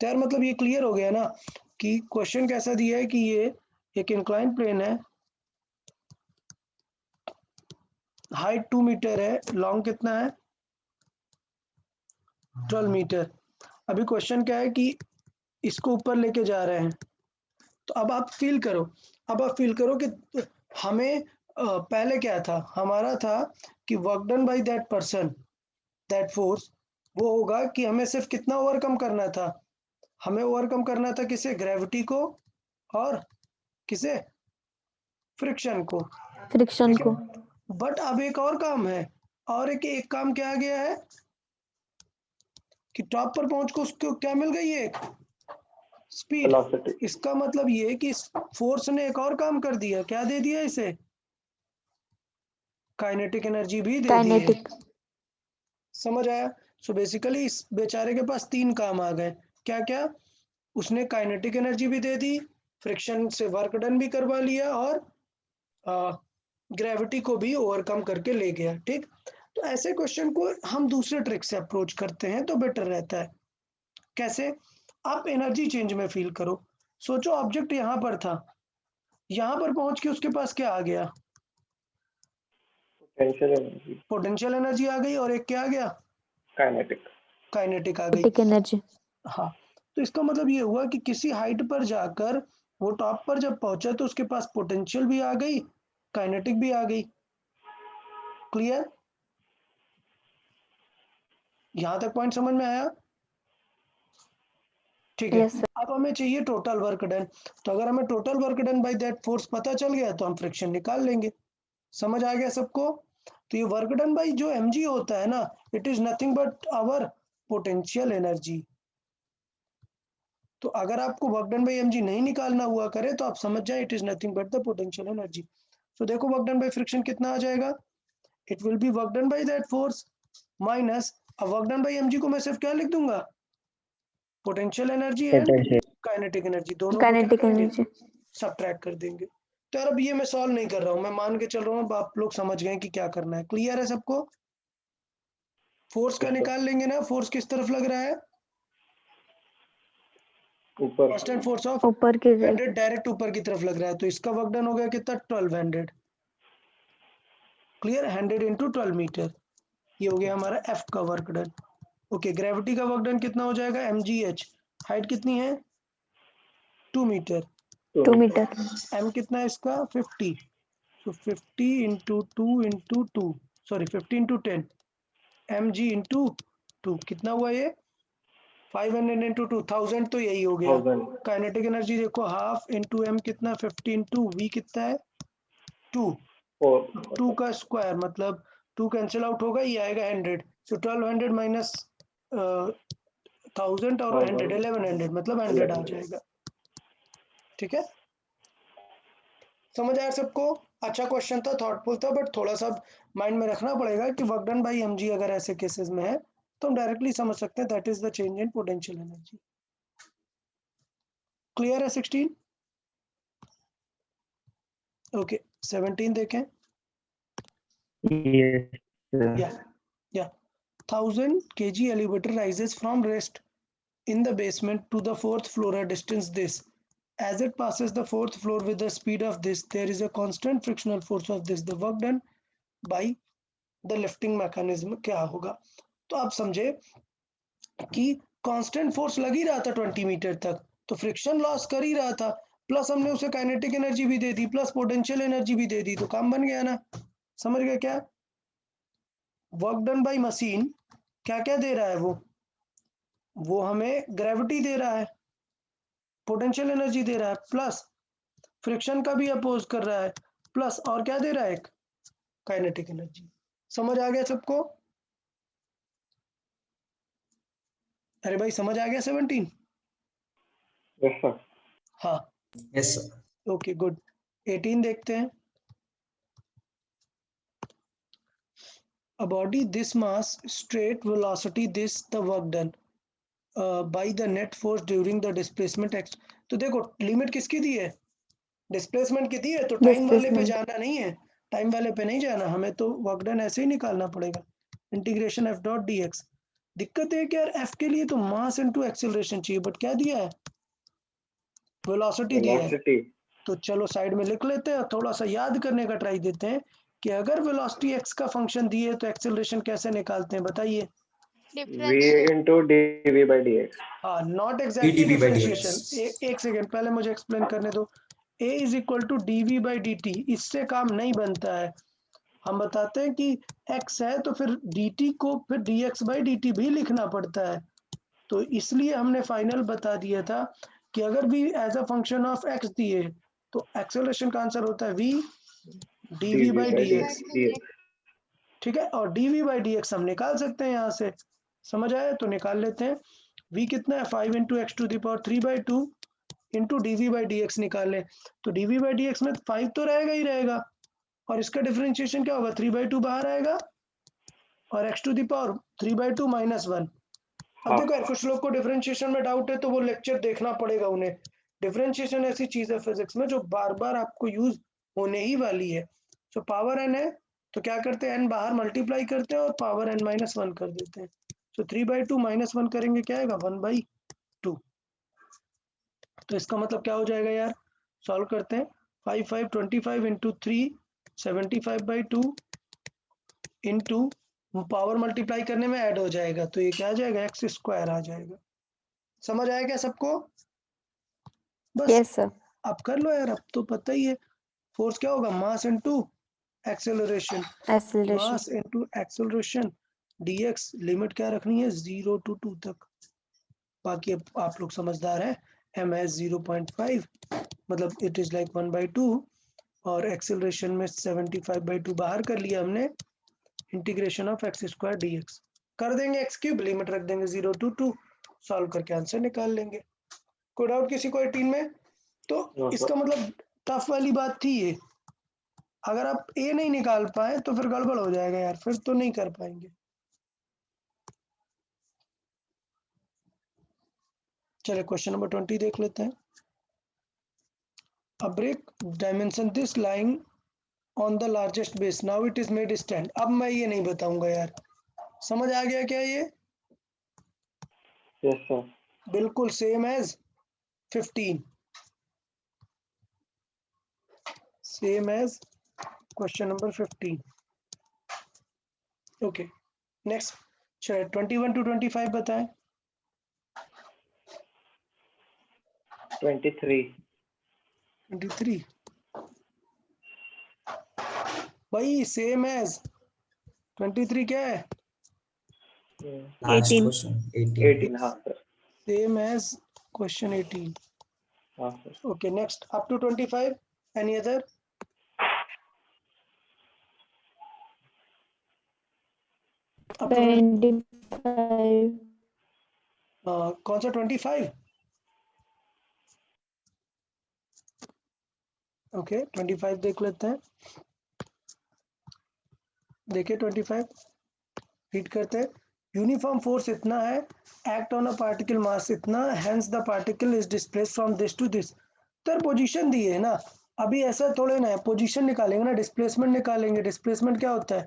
[SPEAKER 1] तो यार मतलब ये clear हो गया ना कि question कैसा दिया है कि ये एक इंक्लाइन प्लेन है, हाइट 2 मीटर है, लॉन्ग कितना है 12 मीटर। अभी क्वेश्चन क्या है कि इसको ऊपर लेके जा रहे हैं, तो अब आप फील करो, अब आप फील करो कि हमें पहले क्या था, हमारा था कि work done by that person, that force, वो होगा कि हमें सिर्फ कितना ओवरकम करना था, हमें ओवरकम करना था किसे, ग्रेविटी को और किसे, फ्रिक्शन को,
[SPEAKER 5] फ्रिक्शन
[SPEAKER 1] ठीक
[SPEAKER 5] को।
[SPEAKER 1] है। बट अब एक और काम है, और एक काम क्या आ गया है कि टॉप पर पहुंच को उसको क्या मिल गई है, एक स्पीड।
[SPEAKER 3] Velocity.
[SPEAKER 1] इसका मतलब ये है कि इस फोर्स ने एक और काम कर दिया, क्या दे दिया इसे, काइनेटिक एनर्जी भी दे दी है।
[SPEAKER 5] काइनेटिक।
[SPEAKER 1] समझ आया? सो बेसिकली इस बेचारे के पास 3 काम आ गए, क्या क्या, उसने काइनेटिक एनर्जी भी दे दी, फ्रिक्शन से वर्क डन भी करवा लिया, और ग्रेविटी को भी ओवरकम करके ले गया। ठीक, तो ऐसे क्वेश्चन को हम दूसरे ट्रिक से अप्रोच करते हैं तो बेटर रहता है। कैसे? आप एनर्जी चेंज में फील करो, सोचो ऑब्जेक्ट यहाँ पर था, यहाँ पर पहुंच के उसके पास क्या आ गया,
[SPEAKER 3] Potential energy.
[SPEAKER 1] पोटेंशियल एनर्जी आ गई, और एक क्या आ गया,
[SPEAKER 3] Kinetic.
[SPEAKER 1] काइनेटिक आ गई।
[SPEAKER 5] Kinetic energy.
[SPEAKER 1] हाँ, तो इसका मतलब ये हुआ कि किसी हाइट पर जाकर वो टॉप पर जब पहुंचा तो उसके पास पोटेंशियल भी आ गई, काइनेटिक भी आ गई। क्लियर? यहां तक पॉइंट समझ में आया? ठीक है।
[SPEAKER 5] Yes sir.
[SPEAKER 1] अब हमें चाहिए टोटल वर्क डन, तो अगर हमें total work done by that force पता चल गया तो हम फ्रिक्शन निकाल लेंगे। समझ आ गया सबको? तो ये वर्क डन बाय जो mg होता है ना, it is nothing but our potential energy. तो अगर आपको वर्क डन बाय mg नहीं निकालना हुआ करे तो आप समझ जाए it is nothing but the potential energy. So देखो वर्क डन बाय फ्रिक्शन कितना आ जाएगा, it will be work done by that force minus, अब वर्क डन बाय mg को मैं सिर्फ क्या लिख दूंगा, potential energy and kinetic energy, दोनों को क्या
[SPEAKER 5] काइनेटिक
[SPEAKER 1] करेंगे,
[SPEAKER 5] एनर्जी।
[SPEAKER 1] सबट्रैक्ट कर देंगे। तो यार अब ये मैं सॉल्व नहीं कर रहा हूँ, मैं मान के चल रहा हूँ, अब आप लोग समझ गए कि क्या करना है। क्लियर है सबको? फोर्स का
[SPEAKER 3] Yes, sir.
[SPEAKER 1] निकाल लेंगे ना, फोर्स किस तरफ लग रहा है,
[SPEAKER 3] ऊपर
[SPEAKER 1] कांस्टेंट फोर्स ऑफ
[SPEAKER 5] ऊपर की
[SPEAKER 1] 100 डायरेक्ट ऊपर की तरफ लग रहा है, तो इसका वर्क डन हो गया कितना, 1200। क्लियर, 100 इंटू 12 मीटर, ये हो गया हमारा एफ का वर्क डन। ओके, ग्रेविटी का वर्क डन कितना हो जाएगा, mgh, हाइट कितनी है 2 मीटर,
[SPEAKER 5] 2 मीटर,
[SPEAKER 1] m कितना है इसका 50, so 50 into 2 into 2, sorry 50 into 10, mg into 2 कितना हुआ ये 500 इंटू 2000, तो यही हो गया।
[SPEAKER 3] 1000
[SPEAKER 1] काइनेटिक एनर्जी देखो हाफ इंटू एम कितना 50 इंटू वी कितना है 2,
[SPEAKER 3] 4
[SPEAKER 1] 2 का स्क्वायर मतलब 2 कैंसिल आउट होगा, ये आएगा 100, सो 1200 माइनस 1000 और 100 1100 मतलब 100 आ जाएगा। ठीक है, समझ आया सबको? अच्छा क्वेश्चन था, थॉटफुल था, बट थोड़ा सा माइंड में रखना पड़ेगा कि वर्क डन बाय mg अगर ऐसे केसेस में है तो हम डायरेक्टली समझ सकते हैं that is the change in potential energy. Clear है 16? ओके 17 देखें।
[SPEAKER 4] Yes, sir.
[SPEAKER 1] Yeah 1000 kg elevator rises from rest in the basement to the 4th floor at distance this, as it passes the 4th floor with the speed of this, there is a constant frictional force of this, the work done by the lifting mechanism क्या होगा। तो आप समझे कि constant force लग ही रहा था 20 metre तक, तो फ्रिक्शन लॉस कर ही रहा था, प्लस हमने उसे काइनेटिक एनर्जी भी दे दी, प्लस पोटेंशियल एनर्जी भी दे दी, तो काम बन गया ना। समझ गए क्या? वर्क डन बाय मशीन क्या क्या दे रहा है, वो हमें ग्रेविटी दे रहा है, पोटेंशियल एनर्जी दे रहा है, प्लस फ्रिक्शन का भी अपोज कर रहा है, प्लस और क्या दे रहा है, एक काइनेटिक एनर्जी। समझ आ गया सबको? अरे भाई समझ आ गया 17?
[SPEAKER 3] Yes, sir.
[SPEAKER 1] हाँ
[SPEAKER 6] Yes, sir.
[SPEAKER 1] Okay good. 18 देखते हैं। A body this mass, straight velocity this, the work done by the net force during the displacement x। तो देखो लिमिट किसकी दी है, डिस्प्लेसमेंट की दी है, तो टाइम वाले पे
[SPEAKER 5] डिस्प्लेसमेंट,
[SPEAKER 1] जाना नहीं है, टाइम वाले पे नहीं जाना, हमें तो वर्क डन ऐसे ही निकालना पड़ेगा, integration F dot D x. दिक्कत है कि यार एफ के लिए तो मास इनटू एक्सेलरेशन चाहिए, बट क्या दिया है, वेलोसिटी दिया है।
[SPEAKER 3] Velocity.
[SPEAKER 1] तो चलो साइड में लिख लेते हैं, थोड़ा सा याद करने का ट्राई देते हैं कि अगर वेलोसिटी एक्स का फंक्शन दिए तो एक्सेलरेशन कैसे निकालते हैं, बताइए।
[SPEAKER 3] V
[SPEAKER 2] Differentiate.
[SPEAKER 3] into dv by dx.
[SPEAKER 1] हाँ not exactly
[SPEAKER 6] dTv by
[SPEAKER 1] differentiation,
[SPEAKER 6] dx.
[SPEAKER 1] एक सेकेंड पहले मुझे एक्सप्लेन करने दो। a is equal to d v by d t, इससे काम नहीं बनता है, हम बताते हैं कि x है तो फिर dt को फिर dx बाई डी टी भी लिखना पड़ता है, तो इसलिए हमने फाइनल बता दिया था कि अगर भी as a function of x दिए तो एक्सेलरेशन का आंसर होता है v dv by D
[SPEAKER 3] dx.
[SPEAKER 1] X. ठीक है, और dv बाई डी एक्स हम निकाल सकते हैं यहाँ से, समझ आया? तो निकाल लेते हैं, v कितना है 5 into x to the power 3/2 into dv by d x निकाल लें, तो dv बाई डी एक्स में 5 तो रहेगा ही रहेगा, और इसका डिफरेंशिएशन क्या होगा 3/2 बाहर आएगा, और x to the power 3/2 minus 1। अब देखो यार कुछ लोग को डिफरेंशिएशन में डाउट है तो वो लेक्चर देखना पड़ेगा उन्हें, डिफरेंशिएशन ऐसी चीज है फिजिक्स में जो बार बार आपको यूज होने ही वाली है। तो पावर n है तो क्या करते हैं, n बाहर मल्टीप्लाई करते हैं और पावर n माइनस 1 कर देते हैं, तो 3/2 माइनस 1 करेंगे क्या आएगा 1/2। तो इसका मतलब क्या हो जाएगा यार, सॉल्व करते हैं, 5 5 25 इंटू 3 75/2 इंटू पावर मल्टीप्लाई करने में ऐड हो जाएगा, तो ये क्या आ जाएगा एक्स स्क्वायर आ जाएगा। समझ आया क्या सबको? बस
[SPEAKER 5] यस सर,
[SPEAKER 1] अब कर लो यार, अब तो पता ही है फोर्स क्या होगा, मास इनटू एक्सेलरेशन,
[SPEAKER 5] एक्सेलरेशन,
[SPEAKER 1] मास इनटू एक्सेलरेशन dx, लिमिट क्या रखनी है 0 to 2 तक, बाकी अब आप लोग समझदार हैं, m है 0.5 मतलब इट इज लाइक 1/2, और एक्सेलरेशन में 75/2 बाहर कर लिया हमने, integration of x square D x कर देंगे, एक्स क्यूब लिमिट रख देंगे 0 to 2, सॉल्व करके आंसर निकाल लेंगे। कोई डाउट किसी को 18 में? तो
[SPEAKER 3] No, sir.
[SPEAKER 1] इसका मतलब टफ वाली बात थी ये, अगर आप ए नहीं निकाल पाए तो फिर गड़बड़ हो जाएगा यार, फिर तो नहीं कर पाएंगे। चलिए क्वेश्चन नंबर 20 देख लेते हैं। A brick dimension this lying on the largest base, now it is made stand। अब मैं ये नहीं बताऊंगा यार, समझ आ गया क्या ये?
[SPEAKER 3] Yes, sir.
[SPEAKER 1] बिल्कुल same as 15, same as question number 15। Okay next, चलिए 21 to 25 बताएं।
[SPEAKER 3] 23.
[SPEAKER 1] 23 भाई सेम एज 23 क्या है?
[SPEAKER 4] Last
[SPEAKER 2] 18.
[SPEAKER 4] question. 18.
[SPEAKER 3] 18. हाँ sir.
[SPEAKER 1] Same as question 18।
[SPEAKER 3] हाँ sir.
[SPEAKER 1] Okay, next up to 25. Any other? Up to
[SPEAKER 5] 25.
[SPEAKER 1] कौन सा 25? ओके 25 देख लेते हैं। देखिए 25 रीड करते हैं। यूनिफॉर्म फोर्स इतना है, act on a particle mass इतना, hence the particle is displaced from this to this. तो पोजीशन दी है ना, अभी ऐसा थोड़े ना है, पोजीशन निकालेंगे ना, डिस्प्लेसमेंट निकालेंगे। डिस्प्लेसमेंट क्या होता है?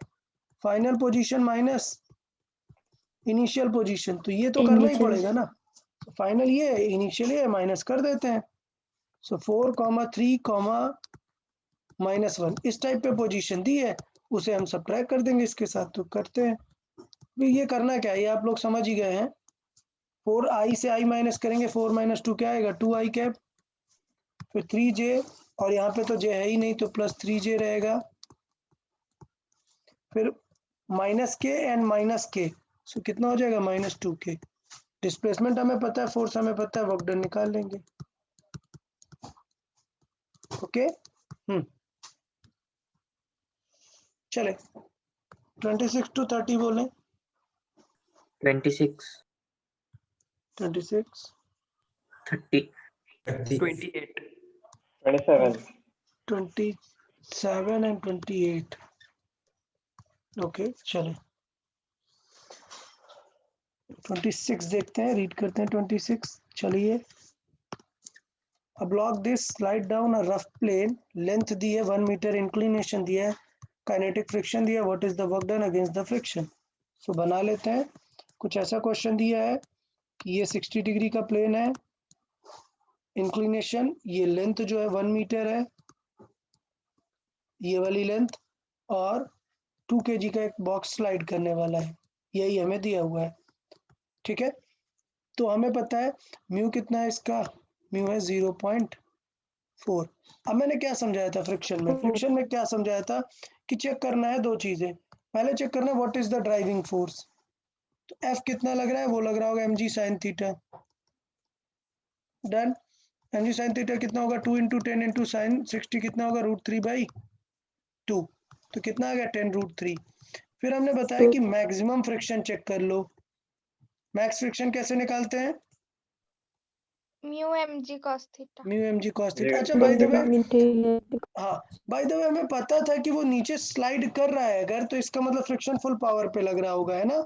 [SPEAKER 1] Final position minus initial position, तो ये तो करना ही
[SPEAKER 5] Initial.
[SPEAKER 1] पड़ेगा ना। फाइनल ये है, इनिशियल ये माइनस कर देते हैं। सो 4, 3, -1 इस टाइप पे पोजीशन दी है, उसे हम सबट्रैक्ट कर देंगे इसके साथ, तो करते हैं। तो ये करना क्या है, ये आप लोग समझ ही गए हैं। 4i से i माइनस करेंगे, 4 - 2 क्या आएगा? 2i कैप, फिर 3j, और यहाँ पे तो j है ही नहीं तो +3j रहेगा, फिर -k एंड -k, सो कितना हो जाएगा? -2k। डिस्प्लेसमेंट हमें पता है, फोर्स हमें पता है, वर्क डन निकाल लेंगे। ओके चले 26 to 30 बोलें।
[SPEAKER 4] 26.
[SPEAKER 1] 26
[SPEAKER 4] 30.
[SPEAKER 6] 28.
[SPEAKER 3] 27.
[SPEAKER 1] 27 and 28। ओके चले 26 देखते हैं, रीड करते हैं 26। चलिए, A block this slide down a rough plane, length दी है 1 मीटर, इंक्लिनेशन दिया है, काइनेटिक फ्रिक्शन दिया है, what is the work done against the friction. So बना लेते हैं। कुछ ऐसा क्वेश्चन दिया है कि ये 60 डिग्री का प्लेन है, इंक्लिनेशन, ये लेंथ जो है 1 मीटर है, ये वाली लेंथ, और 2 kg का एक बॉक्स स्लाइड करने वाला है, यही हमें दिया हुआ है। ठीक है, तो हमें पता है म्यू कितना है इसका, म्यू है 0.4। अब मैंने क्या समझाया था फ्रिक्शन में? फ्रिक्शन में क्या समझाया था कि चेक करना है दो चीजें। पहले चेक करना है what is the driving force, तो एफ कितना लग रहा है? वो लग रहा होगा mg sin theta. Done. mg sin theta कितना होगा? 2 × 10 × sin 60 कितना होगा? √3/2, तो कितना आ गया? 10√3। फिर हमने बताया कि मैक्सिमम फ्रिक्शन चेक कर लो। मैक्स फ्रिक्शन कैसे निकालते हैं?
[SPEAKER 2] mu mg cos theta.
[SPEAKER 1] Mu mg cos theta.
[SPEAKER 3] Yeah.
[SPEAKER 1] अच्छा बाय द वे,
[SPEAKER 5] Into
[SPEAKER 1] हाँ बाय द वे हमें पता था कि वो नीचे स्लाइड कर रहा है अगर, तो इसका मतलब फ्रिक्शन फुल पावर पे लग रहा होगा, है ना।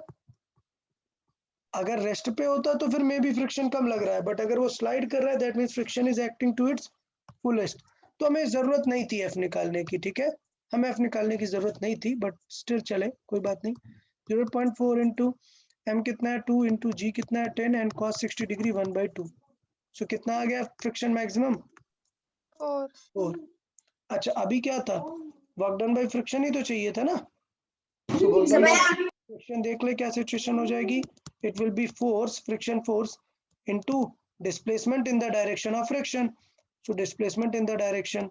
[SPEAKER 1] अगर रेस्ट पे होता तो फिर मे बी फ्रिक्शन कम लग रहा है, बट अगर वो स्लाइड कर रहा है that means friction is acting to its fullest. तो हमें जरूरत नहीं थी एफ निकालने की, ठीक है, हमें एफ निकालने की जरूरत नहीं थी, बट स्टिल चले कोई बात नहीं। 0.4 इंटू एम कितना है 2 इंटू जी कितना है 10 एंड cos 60 डिग्री 1/2। सो कितना आ गया फ्रिक्शन मैक्सिमम?
[SPEAKER 2] 4.
[SPEAKER 1] 4। अच्छा अभी क्या था, वर्क डन बाय फ्रिक्शन ही तो चाहिए था ना। सो वर्क डन बाय फ्रिक्शन देख ले क्या सिचुएशन हो जाएगी। It will B force, friction force into displacement in the direction of friction. So displacement in the direction,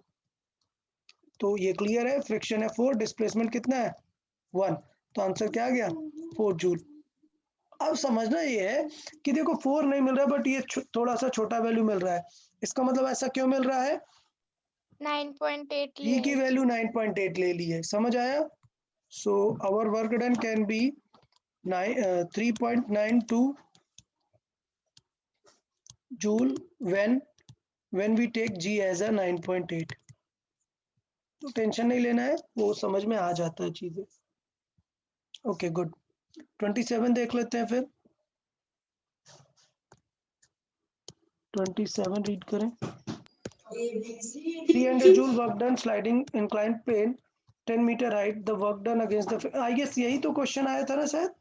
[SPEAKER 1] तो ये क्लियर है, फ्रिक्शन है 4, डिस्प्लेसमेंट कितना है 1, तो आंसर क्या आ गया 4 जूल। अब समझना ये है कि देखो 4 नहीं मिल रहा है, बट ये थोड़ा सा छोटा वैल्यू मिल रहा है, इसका मतलब ऐसा क्यों मिल रहा है?
[SPEAKER 2] 9.8
[SPEAKER 1] ई की
[SPEAKER 2] लिया
[SPEAKER 1] वैल्यू 9.8 ले ली है, समझ आया। So our work done can be 3.92 joule when we take g as a 9.8। तो टेंशन नहीं लेना है, वो समझ में आ जाता है चीजें। Okay good. 27 देख लेते हैं फिर। 27 रीड करें। 300 joule work done sliding inclined plane 10 metre height, the work done against the, I guess यही तो क्वेश्चन आया था ना शायद।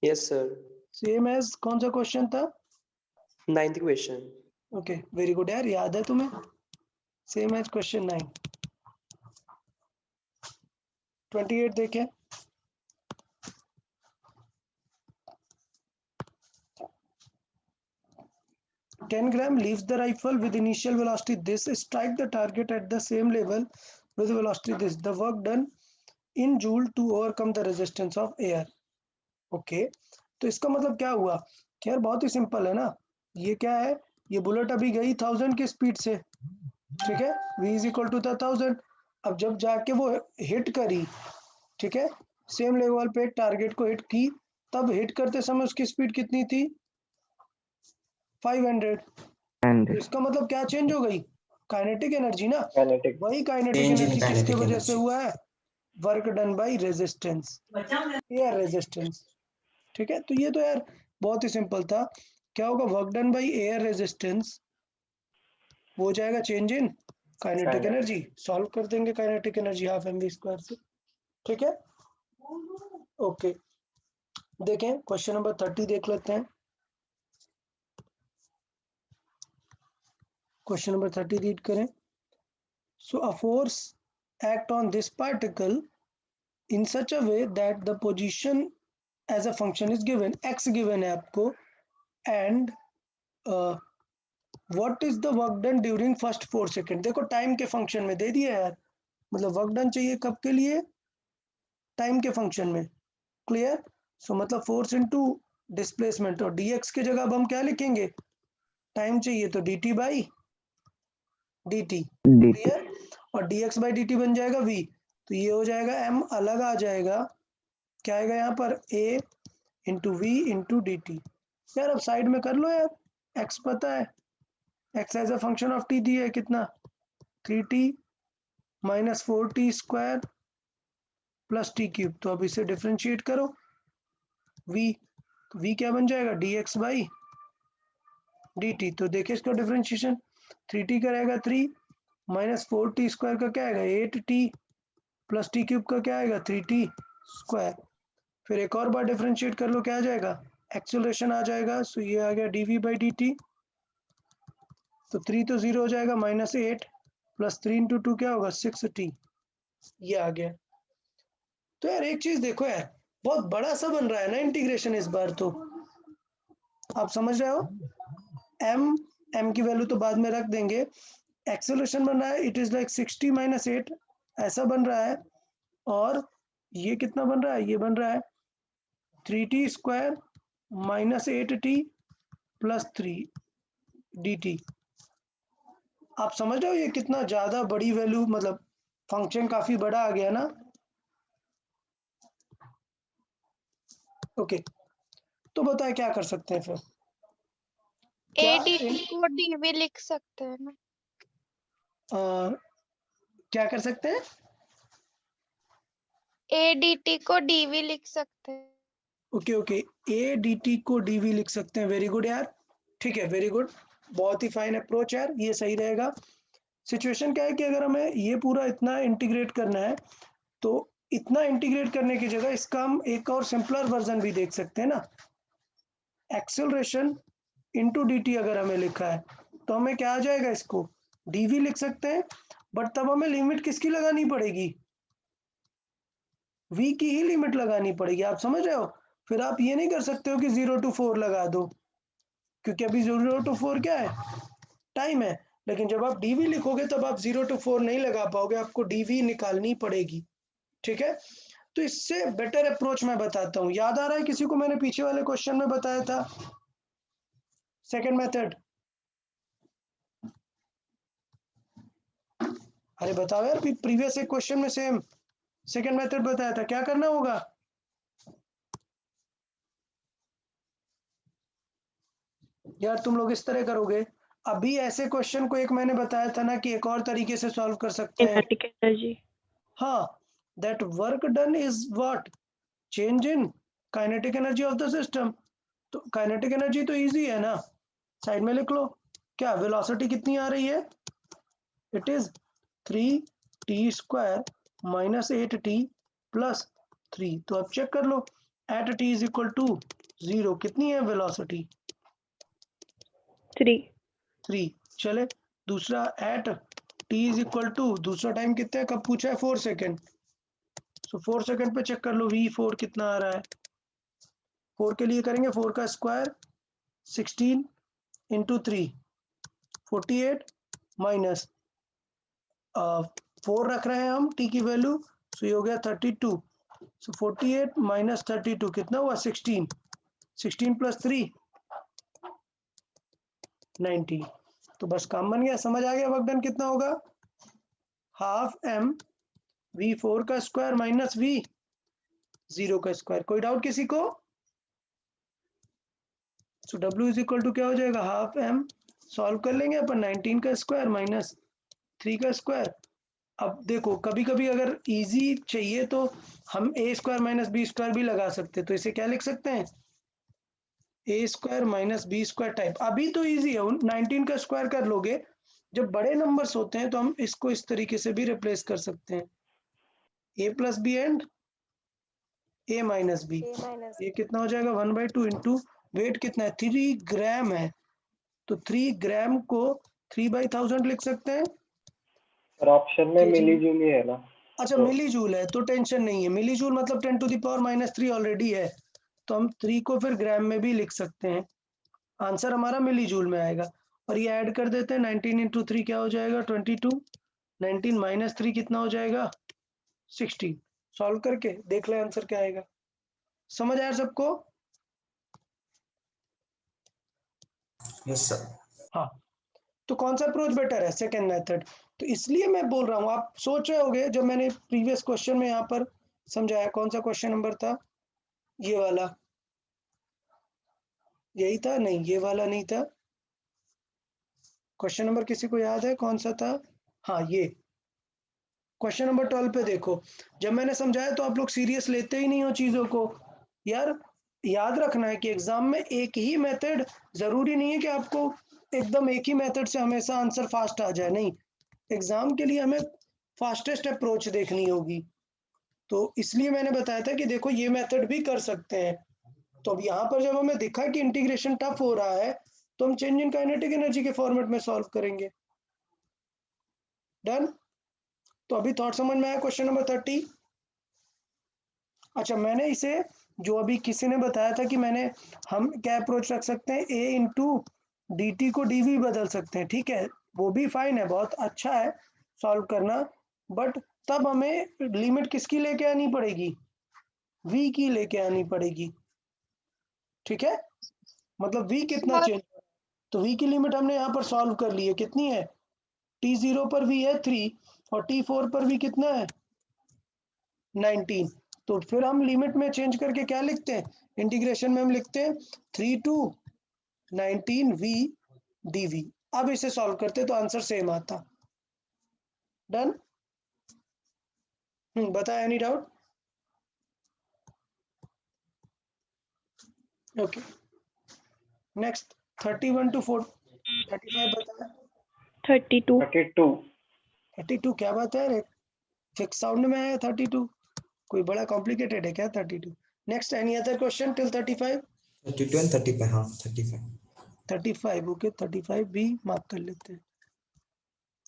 [SPEAKER 6] Yes, sir.
[SPEAKER 1] सेम एज कौन सा क्वेश्चन था?
[SPEAKER 6] 9th question.
[SPEAKER 1] Okay very good यार, याद है तुम्हें। Same as question 9। 28 देखें। Ten gram leaves the rifle with initial velocity this, strike the target at the same level with velocity this, the work done in joule to overcome the resistance of air। Okay तो इसका मतलब क्या हुआ कि यार बहुत ही simple है ना, ये क्या है, ये बुलेट अभी गई 1000 की स्पीड से, ठीक है, v इज इक्वल टू 1000। अब जब जाके वो हिट करी, ठीक है, सेम लेवल पे टारगेट को हिट की, तब हिट करते समय उसकी स्पीड कितनी थी? 500। तो इसका मतलब क्या चेंज हो गई? काइनेटिक एनर्जी ना।
[SPEAKER 3] Kinetic.
[SPEAKER 1] वही काइनेटिक
[SPEAKER 4] Change in
[SPEAKER 1] एनर्जी किसके
[SPEAKER 4] kinetic
[SPEAKER 1] वजह से
[SPEAKER 4] energy.
[SPEAKER 1] हुआ है? Work done by resistance, air resistance. ठीक है, तो ये तो यार बहुत ही सिंपल था। क्या होगा? Work done by air resistance, वो हो जाएगा change in kinetic
[SPEAKER 3] Kinetic.
[SPEAKER 1] Energy. Solve कर देंगे kinetic energy half M we square से। ठीक है, ओके। देखें क्वेश्चन नंबर 30 देख लेते हैं। क्वेश्चन नंबर 30 रीड करें। So a force act on this particle in such a way that the position as a function is given, x given है आपको, and what is the work done during first 4 second. देखो time के function में दे दिया यार, मतलब work done चाहिए कब के लिए? टाइम के फंक्शन में। क्लियर? सो मतलब फोर्स इनटू डिस्प्लेसमेंट, और dx की जगह अब हम क्या लिखेंगे? टाइम चाहिए तो dt बाई dt। क्लियर? और dx बाई dt बन जाएगा v, तो ये हो जाएगा m अलग आ जाएगा, क्या आएगा यहाँ पर? a into v into d t. यार अब साइड में कर लो यार, x पता है, x as a function of t दी है कितना? 3t minus 4t square plus t cube. तो अब इसे डिफ्रेंशिएट करो, v, तो v क्या बन जाएगा? dx by dt। तो देखिए इसका डिफ्रेंशिएशन, 3t का रहेगा 3 माइनस 4t स्क्वायर का क्या आएगा? 8t प्लस टी क्यूब का क्या आएगा? 3t square. फिर एक और बार डिफरेंशिएट कर लो, क्या आ जाएगा? एक्सेलरेशन आ जाएगा। सो ये आ गया dv बाई डी टी, तो 3 तो 0 हो जाएगा, माइनस 8 प्लस 3 इंटू 2 क्या होगा? 6t। ये आ गया। तो यार एक चीज देखो यार, बहुत बड़ा सा बन रहा है ना इंटीग्रेशन इस बार, तो आप समझ रहे हो। m की वैल्यू तो बाद में रख देंगे। एक्सेलरेशन बन रहा है, इट इज लाइक 60 माइनस 8 ऐसा बन रहा है, और ये कितना बन रहा है? ये बन रहा है 3t square minus 8t plus 3 dt। आप समझ रहे हो ये कितना ज्यादा बड़ी वैल्यू, मतलब फंक्शन काफी बड़ा आ गया ना। ओके, तो बताए क्या कर सकते हैं फिर? क्या
[SPEAKER 2] ADT को DV लिख सकते हैं ना?
[SPEAKER 1] क्या कर सकते हैं?
[SPEAKER 2] ADT को DV लिख सकते हैं।
[SPEAKER 1] Okay okay, A D t को डी वी लिख सकते हैं। वेरी गुड यार, ठीक है, वेरी गुड, बहुत ही फाइन अप्रोच यार, ये सही रहेगा। सिचुएशन क्या है कि अगर हमें ये पूरा इतना इंटीग्रेट करना है, तो इतना इंटीग्रेट करने की जगह इसका हम एक और सिंपलर वर्जन भी देख सकते हैं ना। एक्सेलरेशन इंटू डी टी अगर हमें लिखा है, तो हमें क्या आ जाएगा? इसको डी वी लिख सकते हैं, बट तब हमें लिमिट किसकी लगानी पड़ेगी? v की ही लिमिट लगानी पड़ेगी। आप समझ रहे हो? फिर आप ये नहीं कर सकते हो कि 0 to 4 लगा दो, क्योंकि अभी 0 to 4 क्या है? टाइम है। लेकिन जब आप dv लिखोगे तब आप 0 to 4 नहीं लगा पाओगे, आपको dv निकालनी पड़ेगी। ठीक है, तो इससे बेटर अप्रोच मैं बताता हूँ। याद आ रहा है किसी को? मैंने पीछे वाले क्वेश्चन में बताया था सेकेंड मेथड। अरे बताओ यार, प्रीवियस एक क्वेश्चन में सेम सेकेंड मेथड बताया था। क्या करना होगा? यार तुम लोग इस तरह करोगे, अभी ऐसे क्वेश्चन को एक मैंने बताया था ना कि एक और तरीके से सॉल्व कर सकते हैं।
[SPEAKER 5] kinetic energy.
[SPEAKER 1] हाँ, that work done is what? Change in kinetic energy of the system. तो काइनेटिक एनर्जी तो इजी है ना, साइड में लिख लो। क्या वेलोसिटी कितनी आ रही है? It is 3t² minus 8t plus 3। तो अब चेक कर लो, at t is equal to 0 कितनी है वेलोसिटी?
[SPEAKER 5] 3.
[SPEAKER 1] चले दूसरा, at t is equal to, दूसरा टाइम कितना है, कब पूछा है? 4 सेकेंड। सो 4 सेकेंड पे चेक कर लो v4 कितना आ रहा है। 4 के लिए करेंगे 4 का स्क्वायर 16 इंटू 3 48 माइनस 4 रख रहे हैं हम t की वैल्यू, सो ये हो गया 32। सो 48 माइनस 32 कितना हुआ? 16। 16 प्लस 3 90। तो बस काम बन गया, समझ आ गया वर्क डन कितना होगा? हाफ m v4 का स्क्वायर माइनस v0 का स्क्वायर। कोई डाउट किसी को? सो w इज इक्वल टू क्या हो जाएगा? हाफ m, सॉल्व कर लेंगे अपन, 19 का स्क्वायर माइनस 3 का स्क्वायर। अब देखो कभी कभी अगर इजी चाहिए तो हम ए स्क्वायर माइनस बी स्क्वायर भी लगा सकते हैं। तो इसे क्या लिख सकते हैं? A square minus B square type. अभी तो इजी है, 19 का स्क्वायर कर लोगे। जब बड़े नंबर्स होते हैं तो हम इसको इस तरीके से भी रिप्लेस कर सकते हैं, A plus B and A minus B. ये कितना हो जाएगा? 1/2 इंटू वेट कितना है? 3 ग्राम है, तो 3 ग्राम को 3/1000 लिख सकते हैं।
[SPEAKER 3] और ऑप्शन में मिली जुली है ना?
[SPEAKER 1] अच्छा, मिली जूल है तो टेंशन नहीं है। मिली जूल मतलब 10⁻³ ऑलरेडी है, तो हम 3 को फिर ग्राम में भी लिख सकते हैं। आंसर हमारा मिली जूल में आएगा। और ये ऐड कर देते हैं, 19 इंटू 3 क्या हो जाएगा? 22। 19 माइनस 3 कितना हो जाएगा? 16। सॉल्व करके देख ले आंसर क्या आएगा। समझ आया सबको?
[SPEAKER 4] Yes sir.
[SPEAKER 1] हाँ, तो कौन सा अप्रोच बेटर है? Second method. तो इसलिए मैं बोल रहा हूँ, आप सोच रहे होगे जब मैंने प्रीवियस क्वेश्चन में यहाँ पर समझाया, कौन सा क्वेश्चन नंबर था? ये वाला, यही था? नहीं, ये वाला नहीं था। क्वेश्चन नंबर किसी को याद है कौन सा था? हाँ, ये क्वेश्चन नंबर 12 पे देखो, जब मैंने समझाया तो आप लोग सीरियस लेते ही नहीं हो चीजों को। यार याद रखना है कि एग्जाम में एक ही मेथड, जरूरी नहीं है कि आपको एकदम एक ही मेथड से हमेशा आंसर फास्ट आ जाए, नहीं। एग्जाम के लिए हमें फास्टेस्ट अप्रोच देखनी होगी। तो इसलिए मैंने बताया था कि देखो ये मेथड भी कर सकते हैं। तो अब यहाँ पर जब हमें दिखा कि इंटीग्रेशन टफ हो रहा है, तो हम चेंज इन काइनेटिक एनर्जी के फॉर्मेट में सॉल्व करेंगे। डन? तो अभी थॉट समझ में आया क्वेश्चन नंबर 30? अच्छा, मैंने इसे, जो अभी किसी ने बताया था कि हम क्या अप्रोच रख सकते हैं, a इंटू डी टी को dv बदल सकते हैं, ठीक है, वो भी फाइन है, बहुत अच्छा है सॉल्व करना। बट तब हमें लिमिट किसकी लेके आनी पड़ेगी? v की लेके आनी पड़ेगी, ठीक है। मतलब v कितना
[SPEAKER 2] Small
[SPEAKER 1] चेंज, तो v की लिमिट हमने यहाँ पर सॉल्व कर ली है, कितनी है? t0 पर v है 3 और t4 पर v कितना है? 19। तो फिर हम लिमिट में चेंज करके क्या लिखते हैं? इंटीग्रेशन में हम लिखते हैं 3 to 19v dv। अब इसे सॉल्व करते तो आंसर सेम आता। डन? बता, any doubt? Okay, next 31 to 35 बताया।
[SPEAKER 5] 32.
[SPEAKER 3] 32।
[SPEAKER 1] 32 क्या बात है? फिक्स साउंड में है 32, कोई बड़ा कॉम्प्लिकेटेड है क्या 32? Next, any other question till 35?
[SPEAKER 4] 32 and 35, हाँ 35।
[SPEAKER 1] 35, ओके, 35 भी मार्क कर लेते हैं।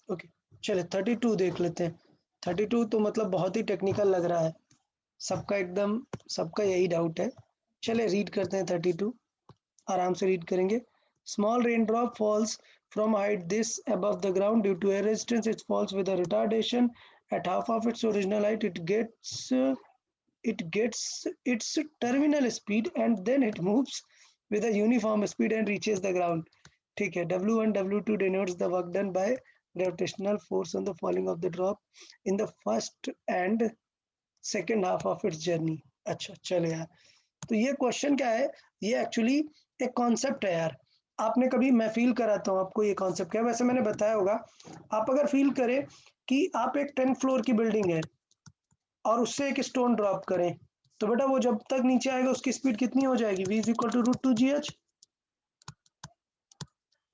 [SPEAKER 1] ओके, चले 32 देख लेते हैं। 32 तो मतलब बहुत ही टेक्निकल लग रहा है, सबका यही डाउट है। चले रीड करते हैं 32, आराम से रीड करेंगे। Small rain drop falls from height this above the ground due to air resistance. It falls with a retardation at half of its original height. It gets its terminal speed and then it moves with a uniform speed and reaches the ground. ठीक है, W1 W2 denotes the work done by gravitational force on the falling of the drop in the first and second half of its journey. अच्छा चले यार, तो ये question क्या है? ये एक्चुअली एक कॉन्सेप्ट है यार। आपने कभी, मैं फील कराता हूँ आपको ये कॉन्सेप्ट क्या है, वैसे मैंने बताया होगा। आप अगर फील करें कि आप एक 10 फ्लोर की बिल्डिंग है और उससे एक स्टोन ड्रॉप करें, तो बेटा वो जब तक नीचे आएगा उसकी स्पीड कितनी हो जाएगी, v is equal to √2gh।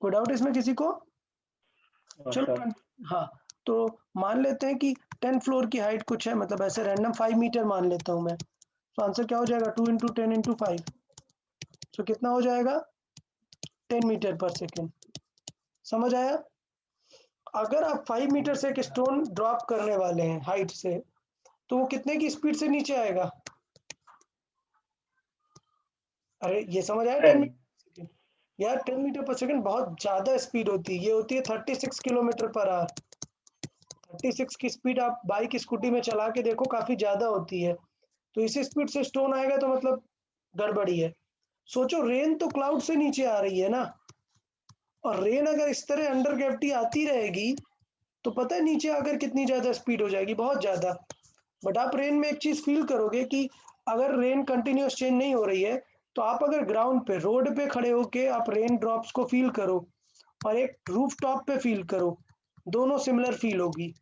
[SPEAKER 1] कोई डाउट इसमें किसी को? चलो हाँ, तो मान लेते हैं कि 10 फ्लोर की हाइट कुछ है, मतलब ऐसे रैंडम 5 मीटर मान लेता हूँ मैं, तो आंसर क्या हो जाएगा, 2 × 10 × 5, तो कितना हो जाएगा, 10 मीटर पर सेकेंड। समझ आया? अगर आप 5 मीटर से एक स्टोन ड्रॉप करने वाले हैं हाइट से, तो वो कितने की स्पीड से नीचे आएगा? अरे ये समझ आया? 10 मीटर यार, 10 मीटर पर सेकंड बहुत ज्यादा स्पीड होती है, ये होती है 36 किलोमीटर पर आवर। 36 की स्पीड आप बाइक स्कूटी में चला के देखो, काफी ज्यादा होती है। तो इसी स्पीड से स्टोन आएगा तो मतलब गड़बड़ी है। सोचो, रेन तो क्लाउड से नीचे आ रही है ना, और रेन अगर इस तरह अंडर ग्रेविटी आती रहेगी तो पता है नीचे आकर कितनी ज्यादा स्पीड हो जाएगी, बहुत ज्यादा। बट आप रेन में एक चीज फील करोगे कि अगर रेन कंटिन्यूस चेंज नहीं हो रही है, तो आप अगर ग्राउंड पे, रोड पे खड़े होके आप रेन ड्रॉप्स को फील करो और एक रूफ टॉप पे फील करो, दोनों सिमिलर फील होगी।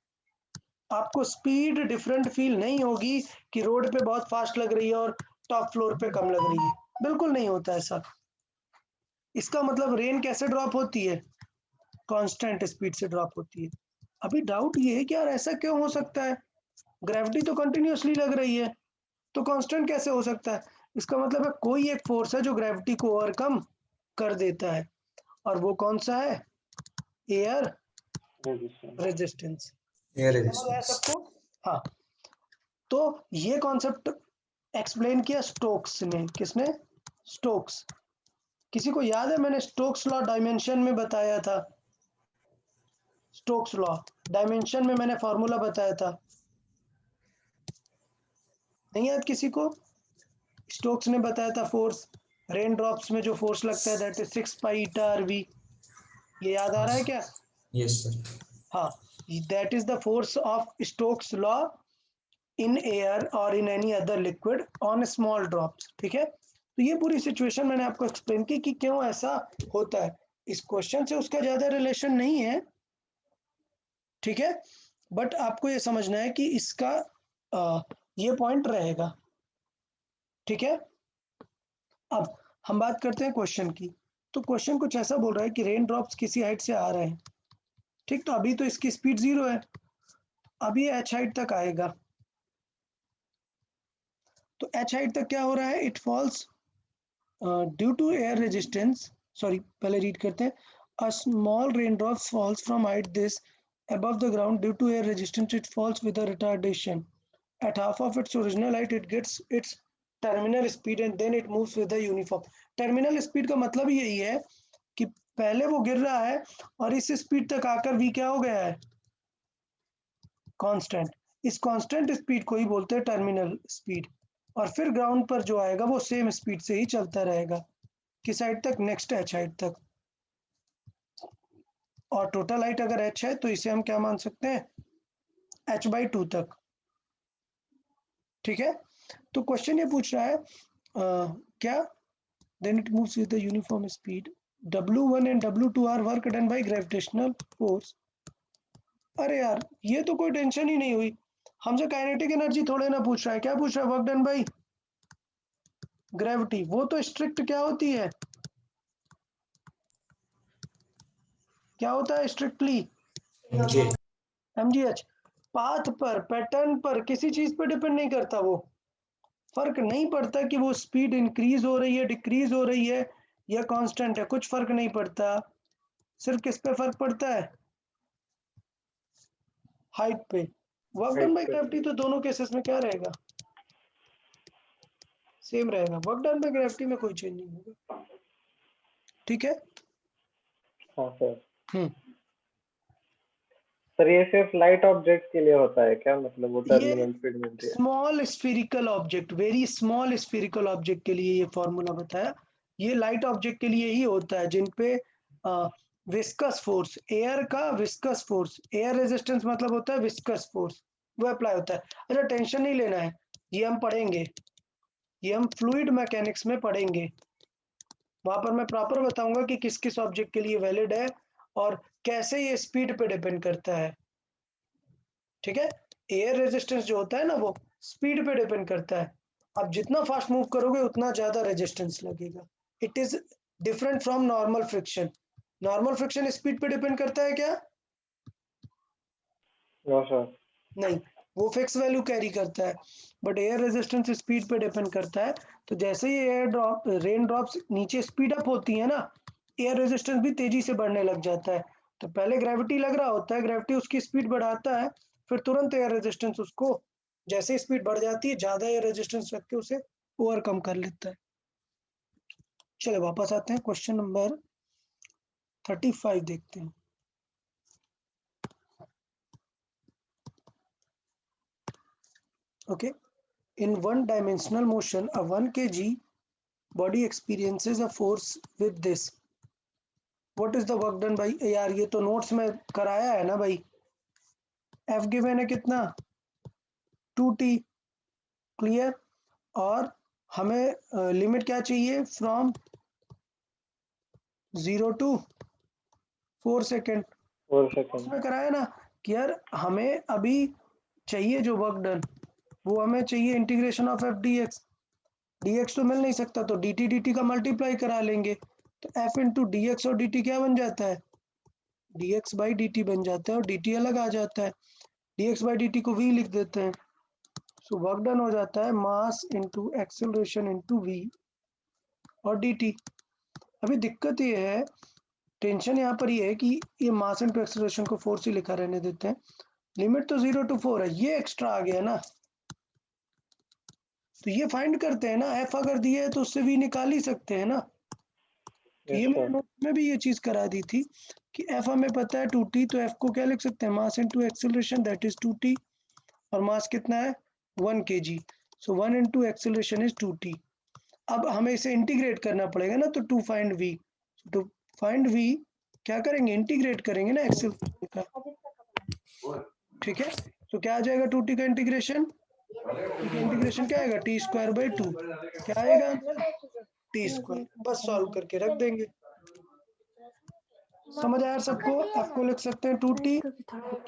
[SPEAKER 1] आपको स्पीड डिफरेंट फील नहीं होगी कि रोड पे बहुत फास्ट लग रही है और टॉप फ्लोर पे कम लग रही है, बिल्कुल नहीं होता ऐसा। इसका मतलब रेन कैसे ड्रॉप होती है, कांस्टेंट स्पीड से ड्रॉप होती है। अभी डाउट ये है कि यार ऐसा क्यों हो सकता है, ग्रेविटी तो कंटिन्यूसली लग रही है, तो कांस्टेंट कैसे हो सकता है? इसका मतलब है कोई एक फोर्स है जो ग्रेविटी को ओवरकम कर देता है, और वो कौन सा है, एयर रेजिस्टेंस।
[SPEAKER 4] एयर
[SPEAKER 1] समझ आया
[SPEAKER 4] रेजिस्टेंस।
[SPEAKER 1] सबको? हाँ, तो ये कॉन्सेप्ट एक्सप्लेन किया स्टोक्स ने। किसने? स्टोक्स। किसी को याद है मैंने स्टोक्स लॉ डायमेंशन में बताया था? स्टोक्स लॉ डायमेंशन में मैंने फॉर्मूला बताया था, नहीं याद किसी को? स्टोक्स ने बताया था फोर्स, रेन ड्रॉप्स में जो फोर्स लगता है that is 6 pi eta RV। ये याद आ रहा है क्या?
[SPEAKER 4] Yes sir.
[SPEAKER 1] हाँ, that is the force of Stokes law in air और in any other liquid on small drops. ठीक है, तो ये पूरी सिचुएशन मैंने आपको एक्सप्लेन की कि क्यों ऐसा होता है। इस क्वेश्चन से उसका ज्यादा रिलेशन नहीं है, ठीक है, बट आपको ये समझना है कि इसका ये पॉइंट रहेगा। ठीक है, अब हम बात करते हैं क्वेश्चन की। तो क्वेश्चन कुछ ऐसा बोल रहा है कि रेन ड्रॉप्स किसी हाइट से आ रहे हैं, ठीक, तो अभी तो इसकी स्पीड 0 है, अभी h हाइट तक आएगा, तो h हाइट तक क्या हो रहा है, it falls due to air resistance, sorry पहले रीड करते हैं, a small rain drop falls from height this above the ground due to air resistance, it falls with a retardation. At half of its original height, it gets its terminal speed and then it moves with a uniform. Terminal speed का मतलब यही है कि पहले वो गिर रहा है और इस स्पीड तक आकर v क्या हो गया है, कांस्टेंट। इस कांस्टेंट स्पीड को ही बोलते हैं टर्मिनल स्पीड, और फिर ग्राउंड पर जो आएगा वो सेम स्पीड से ही चलता रहेगा, किस हाइट तक, नेक्स्ट h हाइट तक। और टोटल हाइट अगर h है तो इसे हम क्या मान सकते हैं, h/2 तक। ठीक है, तो क्वेश्चन ये पूछ रहा है क्या, then it moves with the uniform speed, W1 and W2 are work done by gravitational force। अरे यार ये तो कोई टेंशन ही नहीं हुई, हमसे काइनेटिक एनर्जी थोड़े ना पूछ रहा है, क्या पूछ रहा है, वर्क डन बाय ग्रेविटी। वो तो स्ट्रिक्ट क्या होती है, क्या होता है स्ट्रिक्टली,
[SPEAKER 4] मुझे
[SPEAKER 1] mgh। पाथ पर, पैटर्न पर, किसी चीज पर डिपेंड नहीं करता, वो फर्क नहीं पड़ता कि वो स्पीड इंक्रीज हो रही है, डिक्रीज हो रही है या कांस्टेंट है, कुछ फर्क नहीं पड़ता। सिर्फ किस पे फर्क पड़ता है, हाइट पे। वर्क डन बाय ग्रेविटी तो दोनों केसेस में क्या रहेगा, सेम रहेगा, वर्क डन बाय ग्रेविटी में कोई चेंज नहीं होगा। ठीक है,
[SPEAKER 3] हाँ सर।
[SPEAKER 1] हम्म,
[SPEAKER 3] सर ये सिर्फ लाइट ऑब्जेक्ट के लिए होता है क्या, मतलब वो
[SPEAKER 1] ये
[SPEAKER 3] टर्मिनल स्पीड मिलती है?
[SPEAKER 1] Small spherical object, very small spherical object के लिए ये फॉर्मूला बताया। ये लाइट ऑब्जेक्ट के लिए ही होता है जिन पे विस्कस फोर्स, एयर का विस्कस फोर्स, एयर रेजिस्टेंस मतलब होता है विस्कस फोर्स, वो अप्लाई होता है। अच्छा टेंशन नहीं लेना है, ये हम पढ़ेंगे, ये हम फ्लूइड मैकेनिक्स में पढ़ेंगे। वहां पर मैं प्रॉपर बताऊंगा कि किस किस ऑब्जेक्ट के लिए वैलिड है और कैसे ये स्पीड पे डिपेंड करता है। ठीक है, एयर रेजिस्टेंस जो होता है ना वो स्पीड पे डिपेंड करता है। आप जितना फास्ट मूव करोगे उतना ज्यादा रेजिस्टेंस लगेगा। It is different from normal friction. Normal friction speed पे डिपेंड करता है क्या?
[SPEAKER 3] No sir.
[SPEAKER 1] नहीं, वो फिक्स वैल्यू कैरी करता है। बट एयर रेजिस्टेंस स्पीड पे डिपेंड करता है। तो जैसे ही एयर ड्रॉप रेन ड्रॉप्स नीचे स्पीड अप होती है ना, एयर रेजिस्टेंस भी तेजी से बढ़ने लग जाता है। तो पहले ग्रेविटी लग रहा होता है, ग्रेविटी उसकी स्पीड बढ़ाता है, फिर तुरंत एयर रेजिस्टेंस उसको जैसे स्पीड बढ़ जाती है ज्यादा एयर रेजिस्टेंस रख के उसे ओवरकम कर लेता है। चलो वापस आते हैं, क्वेश्चन नंबर 35 देखते हैं। Okay, in one dimensional motion, a 1 kg body experiences a force with this. What is the work done by? यार ये तो नोट्स में कराया है ना भाई। F गिवन है कितना? 2t, clear. और हमें लिमिट क्या चाहिए? From 0 to 4 second.
[SPEAKER 3] 4 सेकेंड।
[SPEAKER 1] उसमें कराया ना कि यार हमें अभी चाहिए जो वर्क डन, वो हमें चाहिए integration of F D x. D x तो मिल नहीं सकता तो डी टी का मल्टीप्लाई करा लेंगे। तो एफ इंटू डी एक्स और डी टी क्या बन जाता है? D x by d T बन जाता है और डी टी अलग आ जाता है। D x by d t को वी लिख देते हैं। सो वर्क डन हो जाता है mass into acceleration into v और डी टी। अभी दिक्कत ये है, टेंशन यहाँ पर ये है कि ये मास इंटू एक्सेलरेशन को 4 से लिखा रहने देते हैं। लिमिट तो 0 to 4 है, ये एक्स्ट्रा आ गया ना। तो ये फाइंड करते हैं ना, एफ अगर दिया है तो उससे वी निकाल ही सकते हैं ना। तो ये
[SPEAKER 3] यस
[SPEAKER 1] मैंने
[SPEAKER 3] सर।
[SPEAKER 1] नोट में भी ये चीज करा दी थी कि एफ हमें पता है 2t, तो एफ को क्या लिख सकते हैं? Mass into acceleration that is 2t, और मास कितना है? 1 kg। सो 1 इनटू एक्सेलरेशन इज 2t। अब हमें इसे इंटीग्रेट करना पड़ेगा ना, तो to find v, to find v क्या करेंगे? इंटीग्रेट करेंगे ना एक्सेलरेशन का। ठीक है, तो क्या आ जाएगा 2t का इंटीग्रेशन? ठीक है, इंटीग्रेशन क्या आएगा? T square by 2। क्या आएगा आंसर? T square. बस सॉल्व करके रख देंगे। समझ आया सबको? एफ को लिख सकते हैं 2t,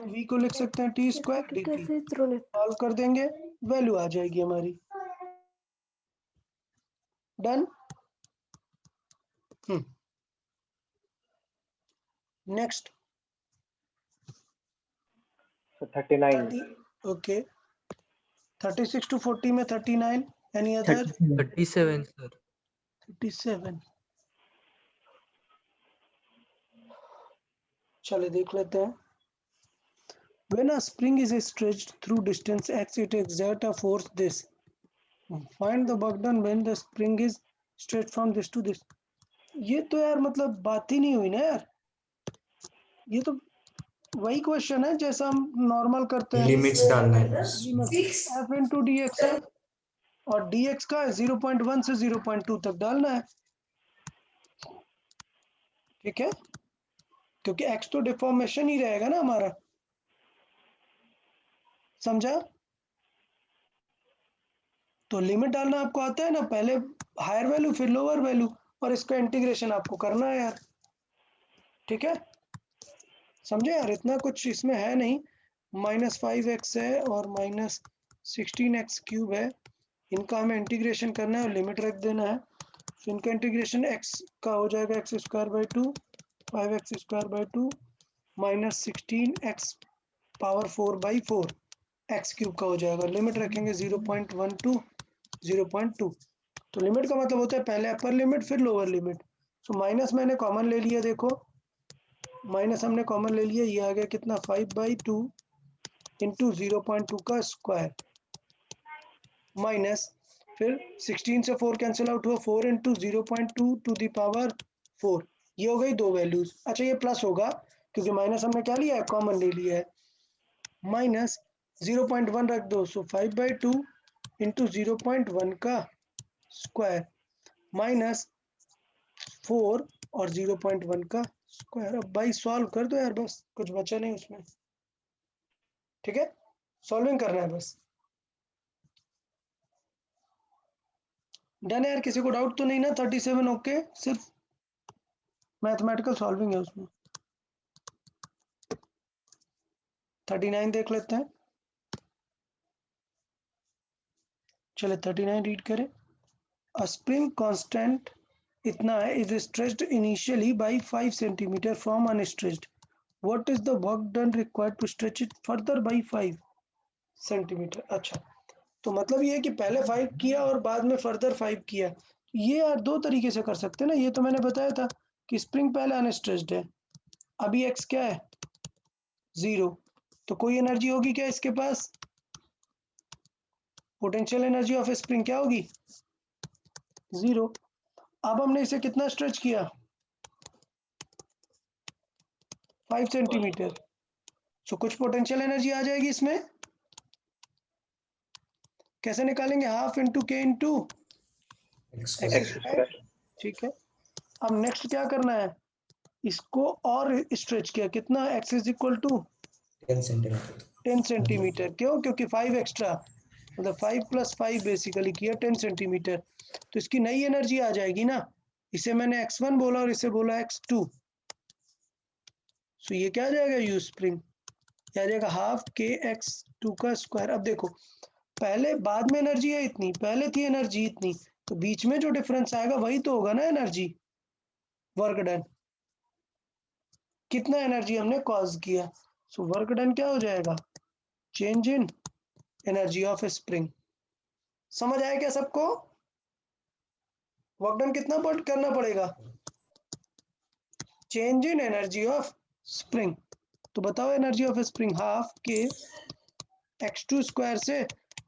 [SPEAKER 1] वी को लिख सकते हैं T square D T. Solve कर देंगे, वैल्यू आ जाएगी हमारी। डन। नेक्स्ट
[SPEAKER 3] 39।
[SPEAKER 1] 30। ओके, 36 to 40 में 39। Any other?
[SPEAKER 7] 37 सर।
[SPEAKER 1] 37। चले देख लेते हैं। When a spring is stretched through distance x, it exerts a force this. Find the work done when the spring is stretched from this to this. ये तो यार मतलब बात ही नहीं हुई ना यार। ये तो वही क्वेश्चन है जैसा हम नॉर्मल करते हैं।
[SPEAKER 4] लिमिट्स डालना है बस।
[SPEAKER 1] एफ इंटू डी एक्स है और डी एक्स का 0.1 से 0.2 तक डालना है। ठीक है, क्योंकि एक्स तो डिफॉर्मेशन ही रहेगा ना हमारा। समझा? तो लिमिट डालना आपको आता है ना, पहले हायर वैल्यू फिर लोअर वैल्यू, और इसका इंटीग्रेशन आपको करना है यार। ठीक है, समझे यार? इतना कुछ इसमें है नहीं। -5x है और -16x³ है, इनका हमें इंटीग्रेशन करना है और लिमिट रख देना है। तो इनका इंटीग्रेशन x का हो जाएगा x² 2, 5x² 2 -16x power 4/4 x³ का हो जाएगा। लिमिट रखेंगे 0.1 to 0.2। तो लिमिट का मतलब होता है पहले अपर लिमिट फिर लोअर लिमिट। सो माइनस मैंने कॉमन ले लिया, देखो माइनस हमने कॉमन ले लिया, ये आ गया कितना? 5/2 इंटू 0.2 का स्क्वायर माइनस फिर 16 से 4 कैंसिल आउट हुआ, 4 इंटू 0.2 टू द पावर 4। ये हो गई दो वैल्यूज। अच्छा ये प्लस होगा क्योंकि माइनस हमने क्या लिया है? कॉमन ले लिया है। माइनस 0.1 रख दो, सो 5/2 इंटू 0.1 का स्क्वायर माइनस 4 और 0.1 का स्क्वायर। अब भाई सॉल्व कर दो यार, बस कुछ बचा नहीं उसमें। ठीक है, सॉल्विंग करना है बस। डन है यार, किसी को डाउट तो नहीं ना? 37 ओके, सिर्फ मैथमेटिकल सॉल्विंग है उसमें। 39 देख लेते हैं। चले 39 रीड करें। अ स्प्रिंग कांस्टेंट इतना है is stretched initially by 5 centimetre from unstretched, what is the work done required to stretch it further by 5 centimetre. अच्छा, तो मतलब ये है कि पहले 5 किया और बाद में फर्दर 5 किया। ये यार दो तरीके से कर सकते हैं ना। ये तो मैंने बताया था कि स्प्रिंग पहले अनस्ट्रेच्ड है, अभी एक्स क्या है 0, तो कोई एनर्जी होगी क्या इसके पास? पोटेंशियल एनर्जी ऑफ स्प्रिंग क्या होगी? 0। अब हमने इसे कितना स्ट्रेच किया? 5 सेंटीमीटर। सो कुछ पोटेंशियल एनर्जी आ जाएगी इसमें। कैसे निकालेंगे? हाफ इंटू के into
[SPEAKER 4] x
[SPEAKER 1] x
[SPEAKER 4] square
[SPEAKER 1] square. ठीक है, अब नेक्स्ट क्या करना है? इसको और स्ट्रेच किया, कितना? X is equal to
[SPEAKER 4] 10 centimetre
[SPEAKER 1] 10 centimetre. क्यों? क्योंकि 5 एक्स्ट्रा, मतलब 5 + 5 बेसिकली किया 10 सेंटीमीटर। तो इसकी नई एनर्जी आ जाएगी ना। इसे मैंने x1 बोला और इसे बोला x2। सो ये क्या आ जाएगा? यू स्प्रिंग आ जाएगा हाफ के x2 का स्क्वायर। अब देखो, पहले बाद में एनर्जी है इतनी, पहले थी एनर्जी इतनी, तो बीच में जो डिफरेंस आएगा वही तो होगा ना एनर्जी, वर्क डन। कितना एनर्जी हमने कॉज किया। सो वर्क डन क्या हो जाएगा? Change in energy of spring. समझ आया क्या सबको? वर्क डन कितना करना पड़ेगा? Change in energy of spring. तो बताओ एनर्जी ऑफ स्प्रिंग हाफ के x2 स्क्वायर से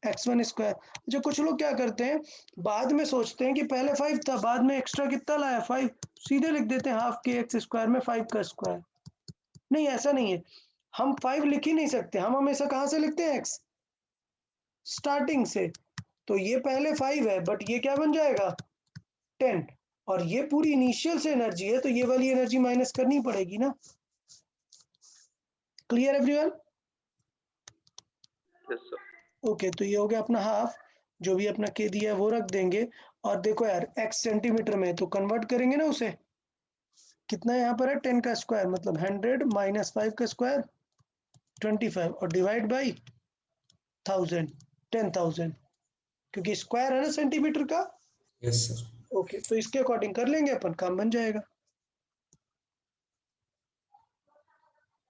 [SPEAKER 1] x1 स्क्वायर। अच्छा, कुछ लोग क्या करते हैं, बाद में सोचते हैं कि पहले 5 था, बाद में एक्स्ट्रा कितना लाया 5, सीधे लिख देते हैं हाफ के x स्क्वायर में 5 का स्क्वायर। नहीं, ऐसा नहीं है। हम 5 लिख ही नहीं सकते, हम हमेशा कहाँ से लिखते हैं? x स्टार्टिंग से। तो ये पहले 5 है, बट ये क्या बन जाएगा 10, और ये पूरी इनिशियल से एनर्जी है, तो ये वाली एनर्जी माइनस करनी पड़ेगी ना। Clear everyone?
[SPEAKER 6] Yes, sir.
[SPEAKER 1] Okay, तो ये हो गया अपना हाफ। जो भी अपना के दिया है वो रख देंगे। और देखो यार, x सेंटीमीटर में तो कन्वर्ट करेंगे ना उसे। कितना यहाँ पर है? 10 का स्क्वायर, मतलब 100 माइनस 5 का स्क्वायर 25, और डिवाइड बाई 1000 10,000, क्योंकि स्क्वायर है ना सेंटीमीटर का।
[SPEAKER 4] यस सर
[SPEAKER 1] ओके, तो इसके अकॉर्डिंग कर लेंगे अपन, काम बन जाएगा।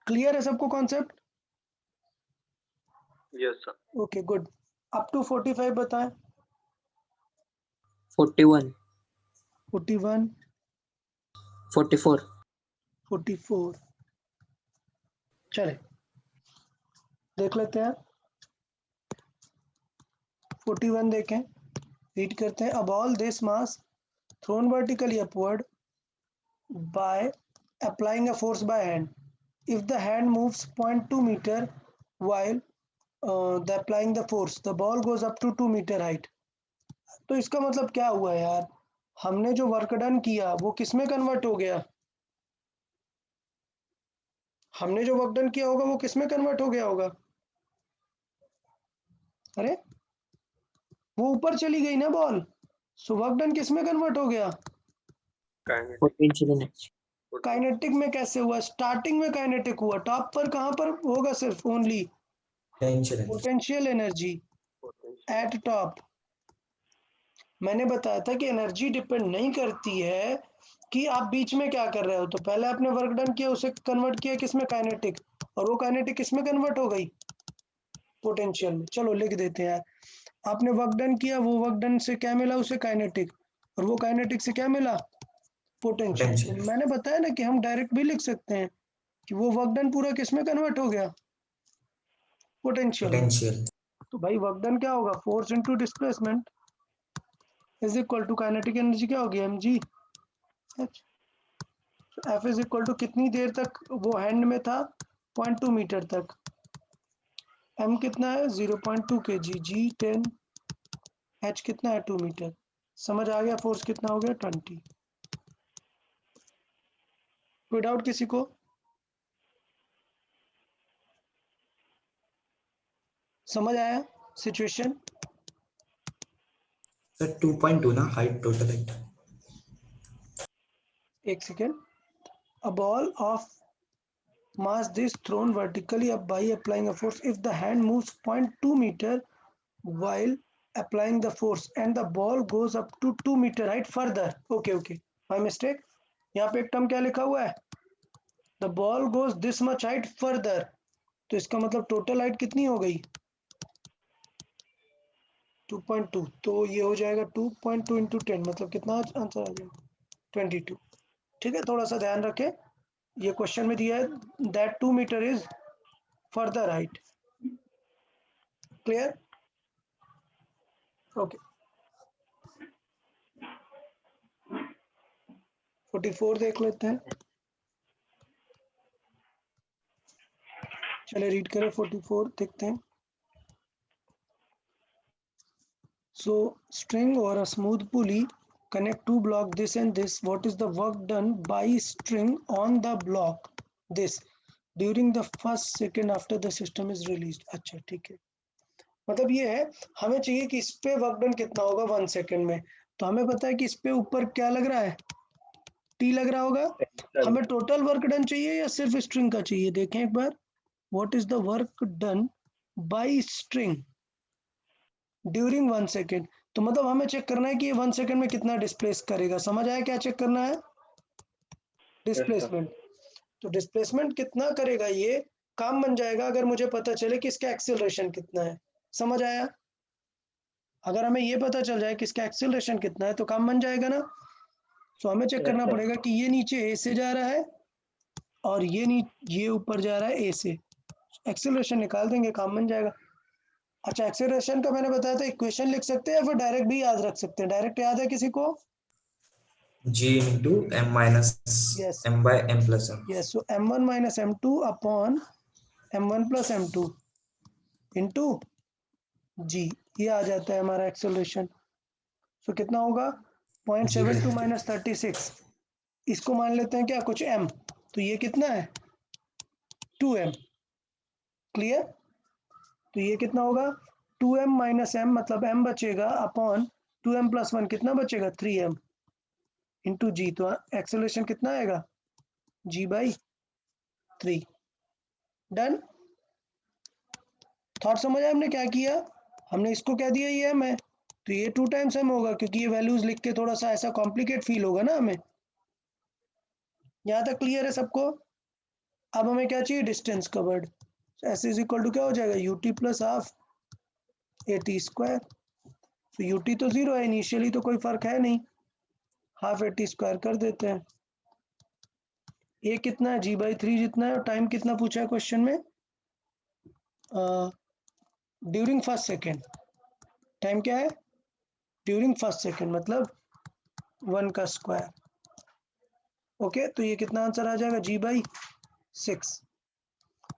[SPEAKER 1] क्लियर है सबको concept?
[SPEAKER 6] Yes, sir.
[SPEAKER 1] Okay good. Up to 45 बताएं।
[SPEAKER 7] 41,
[SPEAKER 1] 41,
[SPEAKER 7] 44,
[SPEAKER 1] 44। चले देख लेते हैं। 41 देखें, रीड करते हैं। अब all this mass thrown vertically upward by applying a force by hand. If the hand moves 0.2 meter while the applying the force, the ball goes up to 2 meter height. तो इसका मतलब क्या हुआ यार? हमने जो वर्क डन किया वो किस में कन्वर्ट हो गया? हमने जो वर्क डन किया होगा वो किस में कन्वर्ट हो गया होगा? अरे, वो ऊपर चली गई ना बॉल, सो वर्क डन किस में कन्वर्ट हो गया?
[SPEAKER 6] Kinetic.
[SPEAKER 7] potential energy,
[SPEAKER 1] काइनेटिक में कैसे हुआ? स्टार्टिंग में काइनेटिक हुआ, टॉप पर कहां पर होगा? सिर्फ only
[SPEAKER 4] tension energy
[SPEAKER 1] potential energy
[SPEAKER 6] Potential.
[SPEAKER 1] Eight top. मैंने बताया था कि एनर्जी डिपेंड नहीं करती है कि आप बीच में क्या कर रहे हो। तो पहले आपने वर्क डन किया, उसे कन्वर्ट किया किस में? काइनेटिक, और वो काइनेटिक किस में कन्वर्ट हो गई? पोटेंशियल में। चलो लिख देते हैं यार, आपने वर्क डन किया, वो वर्क डन से क्या मिला उसे? काइनेटिक, और वो काइनेटिक से क्या मिला? पोटेंशियल। तो
[SPEAKER 4] पोटेंशियल
[SPEAKER 1] मैंने बताया ना कि हम डायरेक्ट भी लिख सकते हैं कि वो वर्क डन पूरा किस में कन्वर्ट हो गया? पोटेंशियल में।
[SPEAKER 4] पोटेंशियल
[SPEAKER 1] तो भाई वर्क डन क्या होगा? Force into displacement is equal to kinetic energy क्या होगी? mg h। F is equal to कितनी देर तक वो हैंड में था? 0.2 मीटर तक। एम कितना है? 0.2 kg। जी 10, एच कितना है? 2 मीटर। समझ आ गया फोर्स कितना हो गया? 20। कोई डाउट किसी को? समझ आया सिचुएशन?
[SPEAKER 4] सर 2.2 ना हाइट टोटल हाइट.
[SPEAKER 1] एक second. A ball of mass is thrown vertically up by applying a force. If the hand moves 0.2 meter while applying the force and the ball goes up to 2 meter height further. Okay. My mistake. यहाँ पे एक term क्या लिखा हुआ है? The ball goes this much height further. तो इसका मतलब टोटल हाइट कितनी हो गई? 2.2. तो ये हो जाएगा 2.2 into 10, मतलब कितना आंसर आ जाएगा? 22. ठीक है, थोड़ा सा ध्यान रखें. ये क्वेश्चन में दिया है that 2 meter is further height. Clear? Okay. 44 देख लेते हैं. चलिए रीड करें. 44 देखते हैं. So string or a smooth pulley connect two block this and this. What is the work done by string on the block this during the first second after the system is released? अच्छा ठीक है, मतलब ये है हमें चाहिए कि इस पे वर्क डन कितना होगा 1 सेकेंड में. तो हमें पता है कि इस पे ऊपर क्या लग रहा है? टी लग रहा होगा. हमें टोटल वर्क डन चाहिए या सिर्फ स्ट्रिंग का चाहिए? देखें एक बार. What is the work done by string during 1 second. तो मतलब हमें चेक करना है कि ये 1 सेकेंड में कितना डिस्प्लेस करेगा. समझ आया क्या चेक करना है? डिस्प्लेसमेंट. तो डिस्प्लेसमेंट कितना करेगा ये काम बन जाएगा अगर मुझे पता चले कि इसका एक्सेलरेशन कितना है. समझ आया? अगर हमें ये पता चल जाए कि इसका एक्सेलरेशन कितना है तो काम बन जाएगा ना. तो हमें चेक करना पड़ेगा कि ये नीचे ए से जा रहा है और ये ऊपर जा रहा है ए से. एक्सेलरेशन निकाल देंगे, काम बन जाएगा. अच्छा, एक्सेलरेशन का मैंने बताया था इक्वेशन लिख सकते हैं या फिर डायरेक्ट भी याद रख सकते हैं? डायरेक्ट याद है किसी को?
[SPEAKER 4] G into m minus
[SPEAKER 1] Yes.
[SPEAKER 4] m by m plus m.
[SPEAKER 1] Yes, so m1 minus m2 upon m1 plus m2 into g, ये आ जाता है हमारा एक्सेलरेशन. सो कितना होगा? 0.72 minus 36. इसको मान लेते हैं क्या कुछ m. तो ये कितना है? 2m. क्लियर? तो ये कितना होगा? 2m minus m, मतलब m बचेगा अपॉन 2m plus 1 कितना बचेगा? 3m इंटू जी. तो एक्सेलरेशन कितना आएगा? g by 3. डन. थॉट समझ आया हमने क्या किया? हमने इसको क्या दिया? ये m है तो ये 2 times m होगा, क्योंकि ये वैल्यूज लिख के थोड़ा सा ऐसा कॉम्प्लिकेट फील होगा ना हमें. यहाँ तक क्लियर है सबको? अब हमें क्या चाहिए? Distance covered. S is equal to क्या हो जाएगा? U t plus half a t square. तो यूटी तो 0 है इनिशियली, तो कोई फर्क है नहीं. हाफ ए टी स्क्वायर कर देते हैं. ए कितना है? जी बाई 3 जितना है. और टाइम कितना पूछा है क्वेश्चन में? During first second. टाइम क्या है? ड्यूरिंग फर्स्ट सेकेंड, मतलब 1 का स्क्वायर. ओके, तो ये कितना आंसर आ जाएगा? जी बाई 6.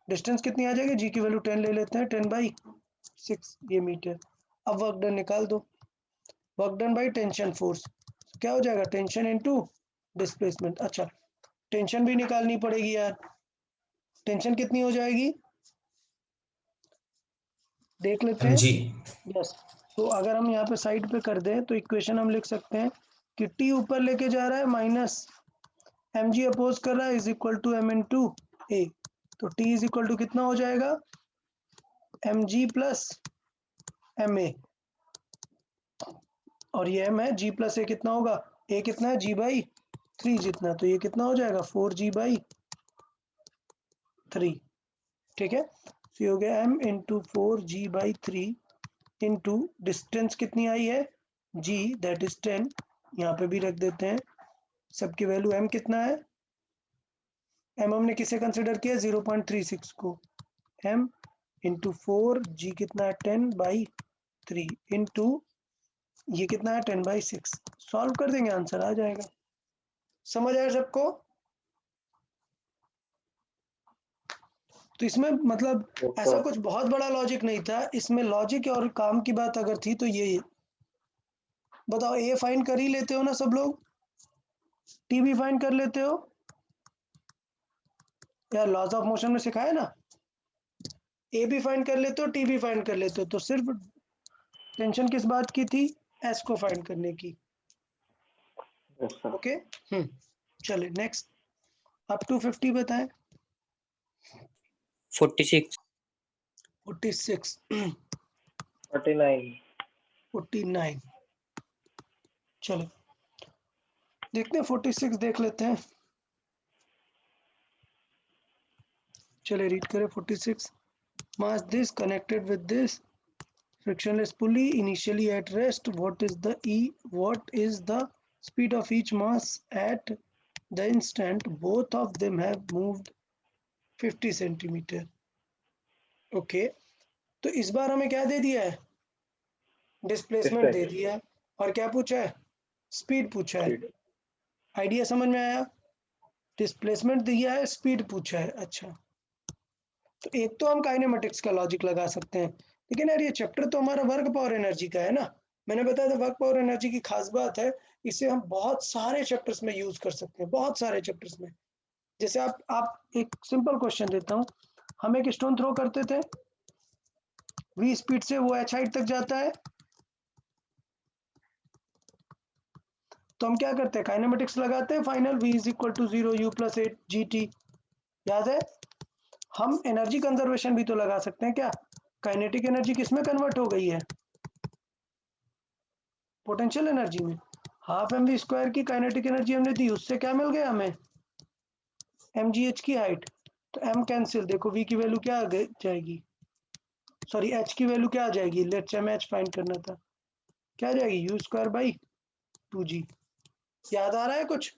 [SPEAKER 1] डिस्टेंस कितनी आ जाएगी? जी की वैल्यू 10 ले लेते हैं. 10 बाई 6 ये मीटर. अब वर्क डन निकाल दो. Work done by tension force क्या हो जाएगा? Tension into displacement. अच्छा, टेंशन भी निकालनी पड़ेगी यार. टेंशन कितनी हो जाएगी? देख लेते हैं.
[SPEAKER 4] mg.
[SPEAKER 1] यस. तो अगर हम यहाँ पे साइड पे कर दें तो इक्वेशन हम लिख सकते हैं कि टी ऊपर लेके जा रहा है माइनस एम जी अपोज कर रहा है is equal to M into A. तो टी इज इक्वल टू कितना हो जाएगा? M G plus M A. और ये एम है. जी प्लस ए कितना होगा? ए कितना है? जी बाई 3 जितना. तो ये कितना हो जाएगा? 4g by 3. ठीक है, तो ये हो गया m into 4g by 3 into distance कितनी आई है? g, that is 10. यहाँ पे भी रख देते हैं सबकी वैल्यू. m कितना है? m हमने किसे कंसिडर किया? 0.36 को. m इंटू 4g कितना है? 10 बाई 3 इंटू ये कितना है? 10 बाई 6. सॉल्व कर देंगे, आंसर आ जाएगा. समझ आया सबको? तो इसमें मतलब ऐसा कुछ बहुत बड़ा लॉजिक नहीं था. इसमें लॉजिक और काम की बात अगर थी तो ये बताओ. ए फाइंड कर ही लेते हो ना सब लोग? टी भी फाइंड कर लेते हो यार? लॉज ऑफ मोशन में सिखाया ना. ए भी फाइंड कर लेते हो, टी भी फाइंड कर लेते हो. तो सिर्फ टेंशन किस बात की थी? एस को फाइंड करने की।
[SPEAKER 3] Yes, sir.
[SPEAKER 1] ओके चलिए नेक्स्ट, अप टू 50 बताएं।
[SPEAKER 7] 46.
[SPEAKER 1] 46
[SPEAKER 3] 49.
[SPEAKER 1] 49 चलो देखते हैं 46 देख लेते हैं। चलिए रीड करें 46। mass this connected with this frictionless pulley initially at rest. What is the speed of each mass at the instant both of them have moved 50 centimeter? Okay तो इस बार हमें क्या दे दिया है, डिस्प्लेसमेंट दे दिया है, और क्या पूछा है, स्पीड पूछा है।
[SPEAKER 3] Speed.
[SPEAKER 1] आइडिया समझ में आया, डिस्प्लेसमेंट दिया है, स्पीड पूछा है। अच्छा तो एक तो हम काइनेमेटिक्स का लॉजिक लगा सकते हैं, लेकिन यार ये चैप्टर तो हमारा वर्क पावर एनर्जी का है ना। मैंने बताया था वर्क पावर एनर्जी की खास बात है, इसे हम बहुत सारे चैप्टर्स में यूज कर सकते हैं, बहुत सारे चैप्टर्स में। जैसे आप एक सिंपल क्वेश्चन देता हूँ, हम एक स्टोन थ्रो करते थे, v स्पीड से वो h हाइट तक जाता है, तो हम क्या करते हैं, काइनेमेटिक्स लगाते हैं, final v is equal to 0 u प्लस 8 gt। याद है, हम एनर्जी कंजर्वेशन भी तो लगा सकते हैं क्या, काइनेटिक एनर्जी किस में कन्वर्ट हो गई है, पोटेंशियल एनर्जी में। हाफ एम वी स्क्वायर की काइनेटिक एनर्जी हमने दी, उससे क्या मिल गया हमें, एम जी एच की हाइट। तो एम कैंसिल, देखो वी की वैल्यू क्या आ जाएगी, सॉरी एच की वैल्यू क्या आ जाएगी, लेट्स एम एच फाइंड करना था, क्या आ जाएगी यू स्क्वायर बाई 2g। याद आ रहा है कुछ,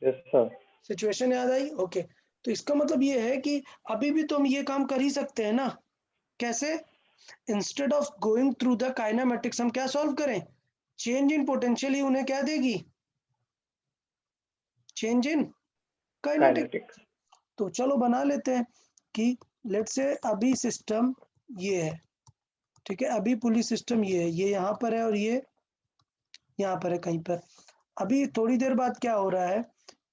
[SPEAKER 3] Yes, sir.
[SPEAKER 1] सिचुएशन याद आई? ओके तो इसका मतलब ये है कि अभी भी तो हम ये काम कर ही सकते हैं ना। कैसे, instead of going through the kinematics हम क्या सॉल्व करें, चेंज इन पोटेंशियल ही उन्हें क्या देगी, चेंज इन काइनेटिक।
[SPEAKER 3] Kinetic.
[SPEAKER 1] तो चलो बना लेते हैं कि लेट से अभी सिस्टम ये है, ठीक है, अभी पुली सिस्टम ये है, ये यहाँ पर है और ये यहाँ पर है कहीं पर। अभी थोड़ी देर बाद क्या हो रहा है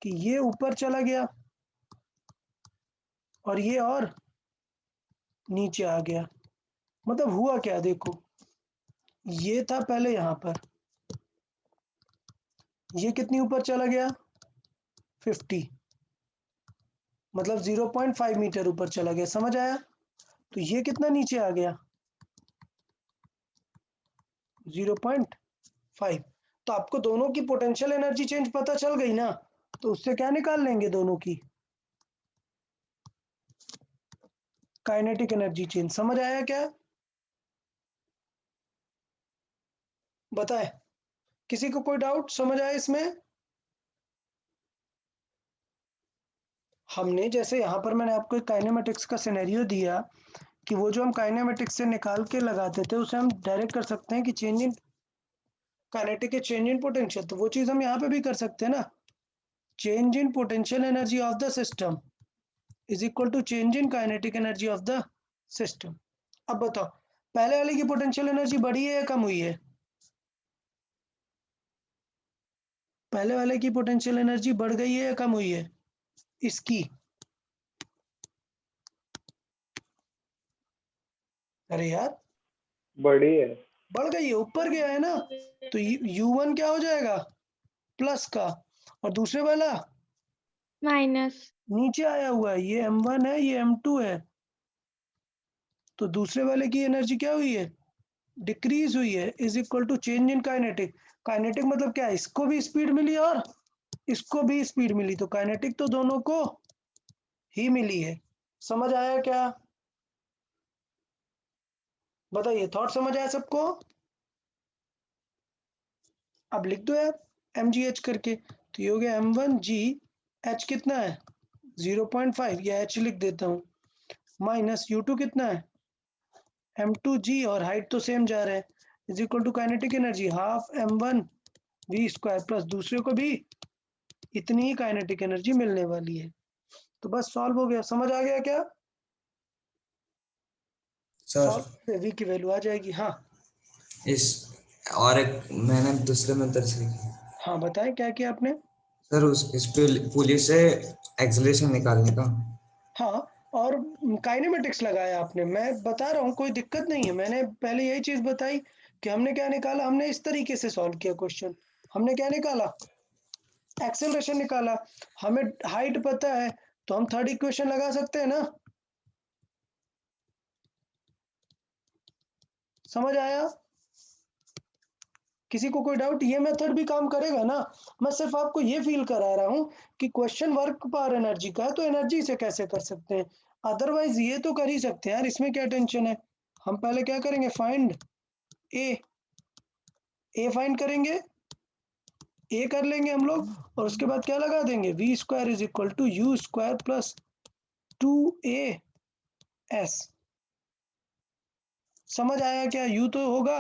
[SPEAKER 1] कि ये ऊपर चला गया और ये और नीचे आ गया। मतलब हुआ क्या, देखो ये था पहले यहाँ पर, ये कितनी ऊपर चला गया 50, मतलब 0.5 मीटर ऊपर चला गया, समझ आया। तो ये कितना नीचे आ गया 0.5। तो आपको दोनों की पोटेंशियल एनर्जी चेंज पता चल गई ना, तो उससे क्या निकाल लेंगे, दोनों की काइनेटिक एनर्जी चेंज। समझ आया क्या, बताए, किसी को कोई डाउट समझ आया इसमें। हमने जैसे यहाँ पर मैंने आपको एक काइनेमेटिक्स का सिनेरियो दिया कि वो जो हम काइनेमेटिक्स से निकाल के लगाते थे उसे हम डायरेक्ट कर सकते हैं कि change in kinetic change in potential, तो वो चीज हम यहाँ पे भी कर सकते हैं ना। Change in potential energy of the system is equal to change in kinetic energy of the system. अब बताओ पहले वाले की पोटेंशियल एनर्जी बढ़ी है या कम हुई है, पहले वाले की पोटेंशियल एनर्जी बढ़ गई है या कम हुई है, इसकी, अरे यार
[SPEAKER 3] बड़ी है.
[SPEAKER 1] बढ़ गई है, ऊपर गया है ना। तो u1 क्या हो जाएगा प्लस का, और दूसरे वाला
[SPEAKER 2] माइनस।
[SPEAKER 1] नीचे आया हुआ है, ये m1 है ये m2 है, तो दूसरे वाले की एनर्जी क्या हुई है, डिक्रीज हुई है, is equal to change in kinetic. Kinetic मतलब क्या है, इसको भी स्पीड मिली और इसको भी स्पीड मिली, तो काइनेटिक तो दोनों को ही मिली है। समझ आया क्या, बताइए, थॉट समझ आया सबको। अब लिख दो यार mgh करके, तो ये हो गया m1g, h कितना है 0.5, या h लिख देता हूँ, माइनस u2 कितना है m2g, और हाइट तो सेम जा रहा है, is equal to kinetic energy half m1 v square plus दूसरे को भी इतनी ही काइनेटिक एनर्जी मिलने वाली है। तो बस सॉल्व हो गया, समझ आ गया क्या,
[SPEAKER 4] सर
[SPEAKER 1] सॉल्व v की वैल्यू आ जाएगी। हाँ
[SPEAKER 4] इस और एक मैंने दूसरे मेथड से किया।
[SPEAKER 1] हाँ बताएं क्या आपने।
[SPEAKER 4] सर उस इस पे पुलिस से एक्सेलरेशन निकालने का।
[SPEAKER 1] हाँ और काइनेमेटिक्स लगाया आपने, मैं बता रहा हूँ कोई दिक्कत नहीं है। मैंने पहले यही चीज बताई कि हमने क्या निकाला, हमने इस तरीके से सॉल्व किया क्वेश्चन। हमने क्या निकाला, एक्सेलरेशन निकाला। हमें हाइट पता है तो हम थर्ड इक्वेशन लगा सकते हैं ना। समझ आया? किसी को कोई डाउट? ये मेथड भी काम करेगा ना। मैं सिर्फ आपको ये फील करा रहा हूँ कि क्वेश्चन वर्क पर एनर्जी का है तो एनर्जी से कैसे कर सकते हैं, अदरवाइज ये तो कर ही सकते हैं यार, इसमें क्या टेंशन है। हम पहले क्या करेंगे, फाइंड ए फाइंड करेंगे, ए कर लेंगे हम लोग, और उसके बाद क्या लगा देंगे, v square is equal to u square plus 2as। समझ आया क्या? u तो होगा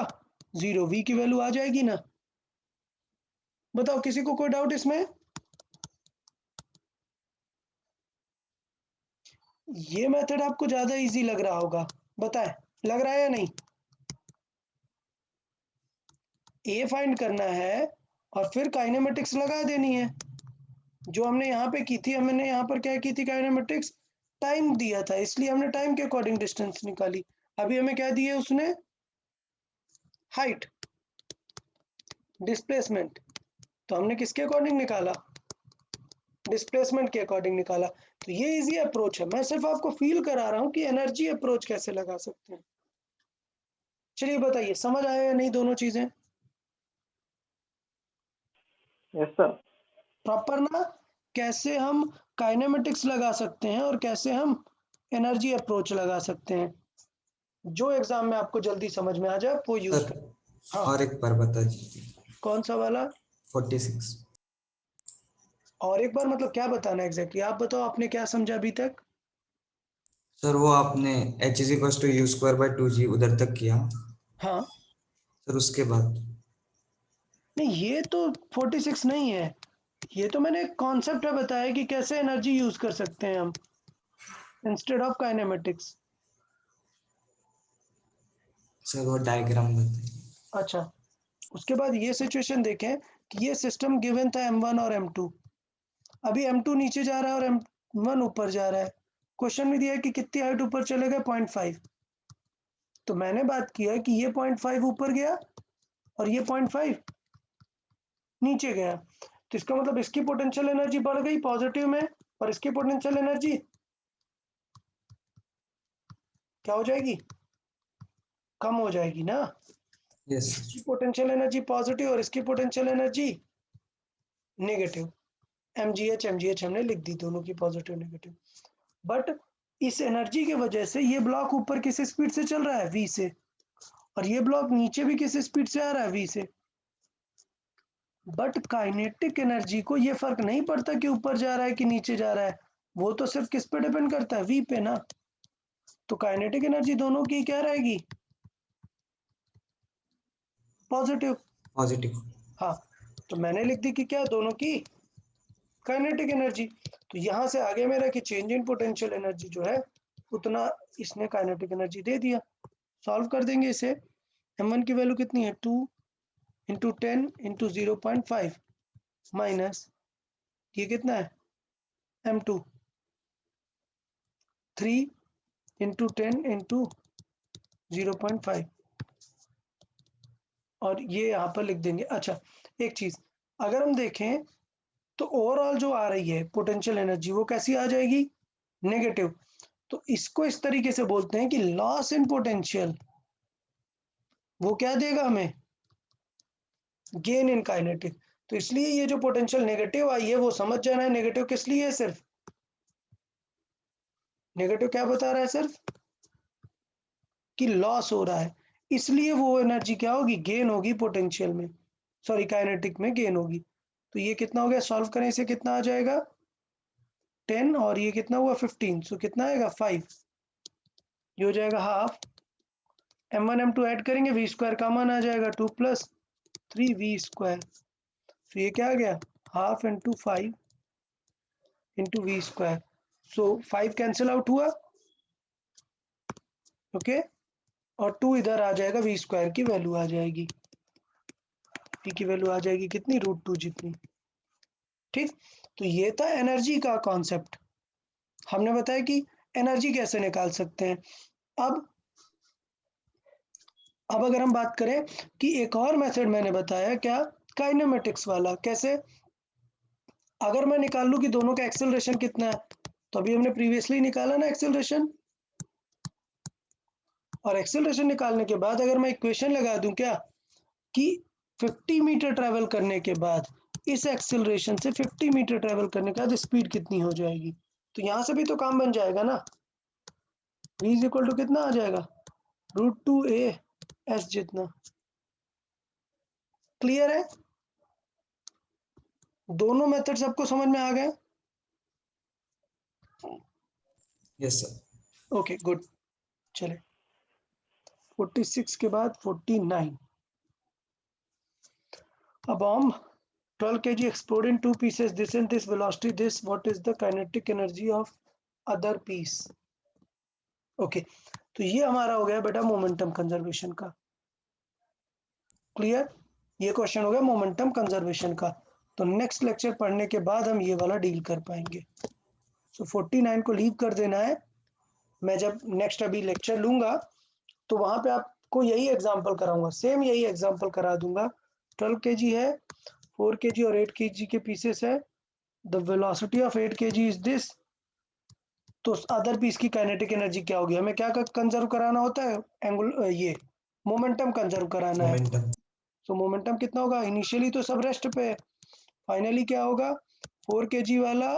[SPEAKER 1] 0, v की वैल्यू आ जाएगी ना। बताओ किसी को कोई डाउट इसमें? ये मेथड आपको ज्यादा इजी लग रहा होगा, बताएं लग रहा है या नहीं? ए फाइंड करना है और फिर काइनेमेटिक्स लगा देनी है, जो हमने यहाँ पे की थी। हमने यहाँ पर क्या की थी, काइनेमेटिक्स टाइम दिया था, इसलिए हमने टाइम के अकॉर्डिंग डिस्टेंस निकाली। अभी हमें क्या दिया उसने, हाइट, डिस्प्लेसमेंट, तो हमने किसके अकॉर्डिंग निकाला, डिस्प्लेसमेंट के अकॉर्डिंग निकाला। तो ये इजी अप्रोच है, मैं सिर्फ आपको फील करा रहा हूँ कि एनर्जी अप्रोच कैसे लगा सकते हैं। चलिए बताइए, समझ आया या नहीं दोनों चीजें?
[SPEAKER 3] Yes sir.
[SPEAKER 1] प्रॉपर ना, कैसे हम काइनेमेटिक्स लगा सकते हैं और कैसे हम एनर्जी अप्रोच लगा सकते हैं, जो एग्जाम में आपको जल्दी समझ में आ जाए वो यूज
[SPEAKER 4] सर
[SPEAKER 1] कर। हाँ,
[SPEAKER 4] और एक बार बता दीजिए।
[SPEAKER 1] कौन सा वाला?
[SPEAKER 4] 46।
[SPEAKER 1] और एक बार मतलब क्या बताना एग्जैक्टली आप बताओ, आपने क्या समझा अभी तक?
[SPEAKER 4] सर वो आपने h is equal to u square by 2g उधर तक किया,
[SPEAKER 1] हाँ,
[SPEAKER 4] सर उसके बाद
[SPEAKER 1] नहीं ये तो 46 नहीं है, ये तो मैंने एक कॉन्सेप्ट है बताया कि कैसे एनर्जी यूज कर सकते हैं हम इंस्टेड ऑफ काइनेमेटिक्स।
[SPEAKER 4] सर वो डायग्राम बताइए।
[SPEAKER 1] अच्छा, उसके बाद ये सिचुएशन देखें कि ये सिस्टम गिवन था m1 और m2। अभी m2 नीचे जा रहा है और m1 ऊपर जा रहा है। क्वेश्चन में दिया है कि कितनी हाइट ऊपर चलेगा, 0.5। तो मैंने बात किया कि ये 0.5 ऊपर गया और ये 0.5 नीचे गया, तो इसका मतलब इसकी पोटेंशियल एनर्जी बढ़ गई पॉजिटिव में, और इसकी पोटेंशियल एनर्जी क्या हो जाएगी, कम हो जाएगी ना।
[SPEAKER 4] यस
[SPEAKER 1] इसकी पोटेंशियल एनर्जी पॉजिटिव और इसकी पोटेंशियल एनर्जी नेगेटिव। mgh हमने लिख दी, दोनों की पॉजिटिव नेगेटिव। बट इस एनर्जी की वजह से ये ब्लॉक ऊपर किस स्पीड से चल रहा है, v से, और ये ब्लॉक नीचे भी किस स्पीड से आ रहा है, v से। बट काइनेटिक एनर्जी को ये फर्क नहीं पड़ता कि ऊपर जा रहा है कि नीचे जा रहा है, वो तो सिर्फ किस पे डिपेंड करता है, v पे ना। तो काइनेटिक एनर्जी दोनों की क्या रहेगी, पॉजिटिव।
[SPEAKER 4] पॉजिटिव।
[SPEAKER 1] हाँ, तो मैंने लिख दी कि क्या, दोनों की काइनेटिक एनर्जी। तो यहाँ से आगे मेरा कि चेंज इन पोटेंशियल एनर्जी जो है उतना इसने काइनेटिक एनर्जी दे दिया। सॉल्व कर देंगे इसे। m1 की वैल्यू कितनी है, 2 इंटू 10 इंटू 0.5 माइनस ये कितना है, m2 3 इंटू 10 इंटू 0.5, और ये यहाँ पर लिख देंगे। अच्छा, एक चीज अगर हम देखें तो ओवरऑल जो आ रही है पोटेंशियल एनर्जी वो कैसी आ जाएगी, नेगेटिव। तो इसको इस तरीके से बोलते हैं कि लॉस इन पोटेंशियल। वो क्या देगा हमें, गेन इन काइनेटिक। तो इसलिए ये जो पोटेंशियल नेगेटिव आई है वो समझ जाना है, नेगेटिव किस लिए है, सिर्फ नेगेटिव क्या बता रहा है, सिर्फ कि लॉस हो रहा है, इसलिए वो एनर्जी क्या होगी, गेन होगी पोटेंशियल में, सॉरी काइनेटिक में गेन होगी। तो ये कितना हो गया, सॉल्व करें इसे, कितना आ जाएगा 10, और ये कितना हुआ 15, सो कितना आएगा 5, ये हो जाएगा हाफ। m1 m2 ऐड करेंगे, वी स्क्वायर का मान आ जाएगा 2 प्लस 3v स्क्वायर। तो ये क्या आ गया, half into 5 into v square. So 5 cancel out हुआ, ओके, और 2 इधर आ जाएगा, वी स्क्वायर की वैल्यू आ जाएगी, v की वैल्यू आ जाएगी कितनी, √2 जितनी। ठीक, तो ये था एनर्जी का कॉन्सेप्ट। हमने बताया कि एनर्जी कैसे निकाल सकते हैं। अब अगर हम बात करें कि एक और मेथड मैंने बताया क्या, काइनेमेटिक्स वाला। कैसे, अगर मैं निकाल लूं कि दोनों का एक्सेलरेशन कितना है, तो अभी हमने प्रीवियसली निकाला ना एक्सेलरेशन, और एक्सेलरेशन निकालने के बाद अगर मैं इक्वेशन लगा दूं क्या कि 50 मीटर ट्रेवल करने के बाद इस एक्सेलरेशन से 50 मीटर ट्रेवल करने के बाद स्पीड कितनी हो जाएगी, तो यहां से भी तो काम बन जाएगा ना। v इज इक्वल टू कितना आ जाएगा, √2a s जितना। क्लियर है, दोनों मेथड सबको समझ में आ गए।
[SPEAKER 4] Yes sir.
[SPEAKER 1] ओके गुड, चले 46 के बाद 49। A bomb 12 kg explode in two pieces, this and this velocity, this, what is the kinetic energy of other piece? Okay तो ये हमारा हो गया बेटा मोमेंटम कंजर्वेशन का। क्लियर, ये क्वेश्चन हो गया मोमेंटम कंजर्वेशन का। तो नेक्स्ट लेक्चर पढ़ने के बाद हम ये वाला डील कर पाएंगे। सो 49 को लीव कर देना है। मैं जब नेक्स्ट अभी लेक्चर लूंगा तो वहां पे आपको यही एग्जांपल कराऊंगा, सेम यही एग्जांपल करा दूंगा। 12 kg है, 4 kg और 8 kg के पीसेस है। The velocity of 8 kg is this, तो अदर पीस की काइनेटिक एनर्जी क्या होगी, हमें क्या कंजर्व कराना होता है, एंगुलर ये मोमेंटम कंजर्व कराना है।
[SPEAKER 4] मोमेंटम।
[SPEAKER 1] तो मोमेंटम कितना होगा, इनिशियली तो सब रेस्ट पे है, फाइनली क्या होगा, 4 kg वाला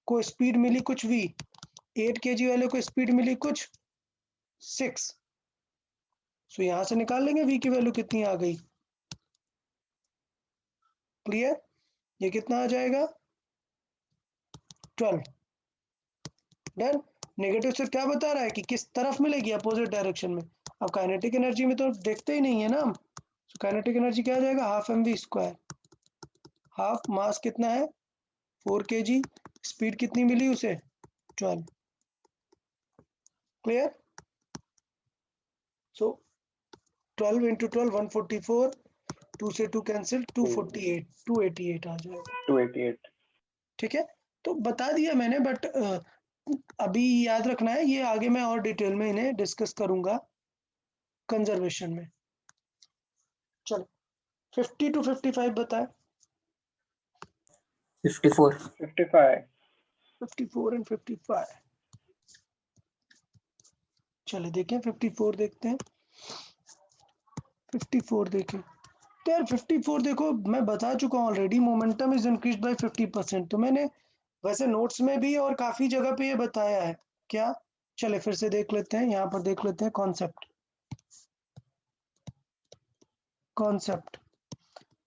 [SPEAKER 1] को स्पीड मिली कुछ v, 8 kg वाले को स्पीड मिली कुछ 6। सो यहां से निकाल लेंगे v की वैल्यू कितनी आ गई। क्लियर, ये कितना आ जाएगा 12। डन। नेगेटिव से क्या बता रहा है कि किस तरफ मिलेगी, अपोजिट डायरेक्शन में। अब काइनेटिक एनर्जी में तो देखते ही नहीं है ना हम, तो काइनेटिक एनर्जी क्या आ जाएगा, हाफ mv²। हाफ मास कितना है 4 kg, स्पीड कितनी मिली उसे 12। क्लियर, सो 12 into 12 144, 2 से 2 कैंसिल, 248, 288 आ जाएगा।
[SPEAKER 3] 288।
[SPEAKER 1] ठीक है, तो बता दिया मैंने, बट अभी याद रखना है, ये आगे मैं और डिटेल में इन्हें डिस्कस करूंगा कंजर्वेशन में। चलो 50 to 55 बताए।
[SPEAKER 7] 54.
[SPEAKER 3] 55।
[SPEAKER 1] 54 and 55। चले देखें 54 देखते हैं। 54 देखें तो यार 54 देखो, मैं बता चुका हूँ already, momentum is increase by 50%। तो मैंने वैसे नोट्स में भी और काफी जगह पे ये बताया है क्या। चले फिर से देख लेते हैं, यहाँ पर देख लेते हैं concept.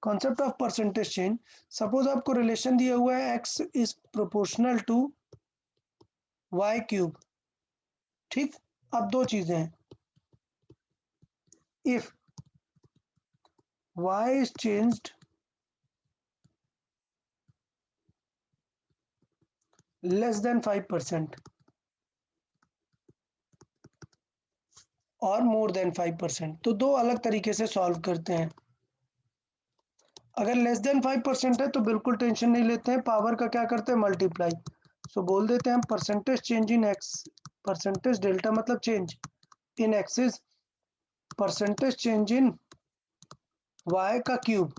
[SPEAKER 1] Concept of percentage change. Suppose आपको रिलेशन दिया हुआ है x is proportional to y³। ठीक, अब दो चीजें हैं, if y is changed less than 5% और मोर देन 5%, तो दो अलग तरीके से सॉल्व करते हैं। अगर लेस देन 5% है तो बिल्कुल टेंशन नहीं लेते हैं, पावर का क्या करते हैं, मल्टीप्लाई। सो बोल देते हैं हम percentage change in x, percentage delta मतलब change in x is percentage change in y का क्यूब।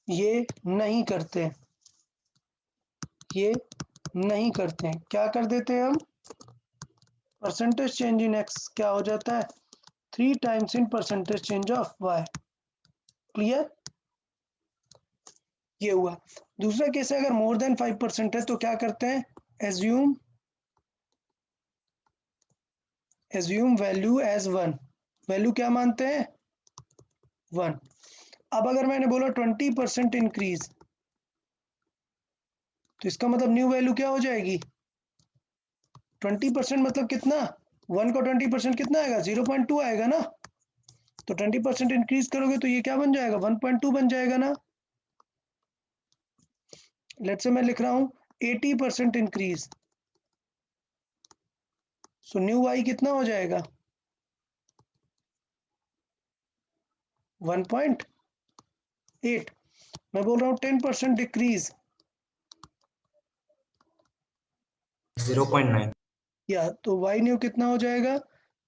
[SPEAKER 1] ये नहीं करते हैं, ये नहीं करते हैं, क्या कर देते हैं हम, परसेंटेज चेंज इन x क्या हो जाता है 3 times in percentage change of y। Clear, ये हुआ। दूसरा केस है, अगर मोर देन 5% है तो क्या करते हैं, एज्यूम वैल्यू एज 1। वैल्यू क्या मानते हैं 1। अब अगर मैंने बोला 20% इंक्रीज, तो इसका मतलब न्यू वैल्यू क्या हो जाएगी 20% मतलब कितना, 1 का 20% कितना आएगा 0.2 आएगा ना। तो 20% इंक्रीज करोगे तो ये क्या बन जाएगा 1.2 बन जाएगा ना। लेट्स से मैं लिख रहा हूं 80% इंक्रीज, सो न्यू वाई कितना हो जाएगा 1.8। मैं बोल रहा हूं 10% डिक्रीज,
[SPEAKER 4] 0.9।
[SPEAKER 1] या तो y न्यू कितना हो जाएगा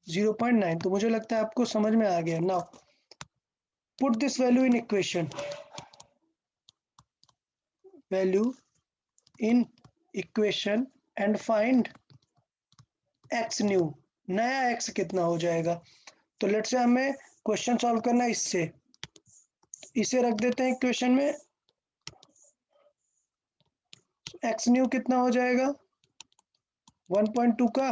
[SPEAKER 1] 0.9। तो मुझे लगता है आपको समझ में आ गया। Now put this value in equation, value in equation and find x new, नया x कितना हो जाएगा। तो लेट से हमें क्वेश्चन सॉल्व करना है इससे, इसे रख देते हैं इक्वेशन में। x न्यू कितना हो जाएगा 1.2 का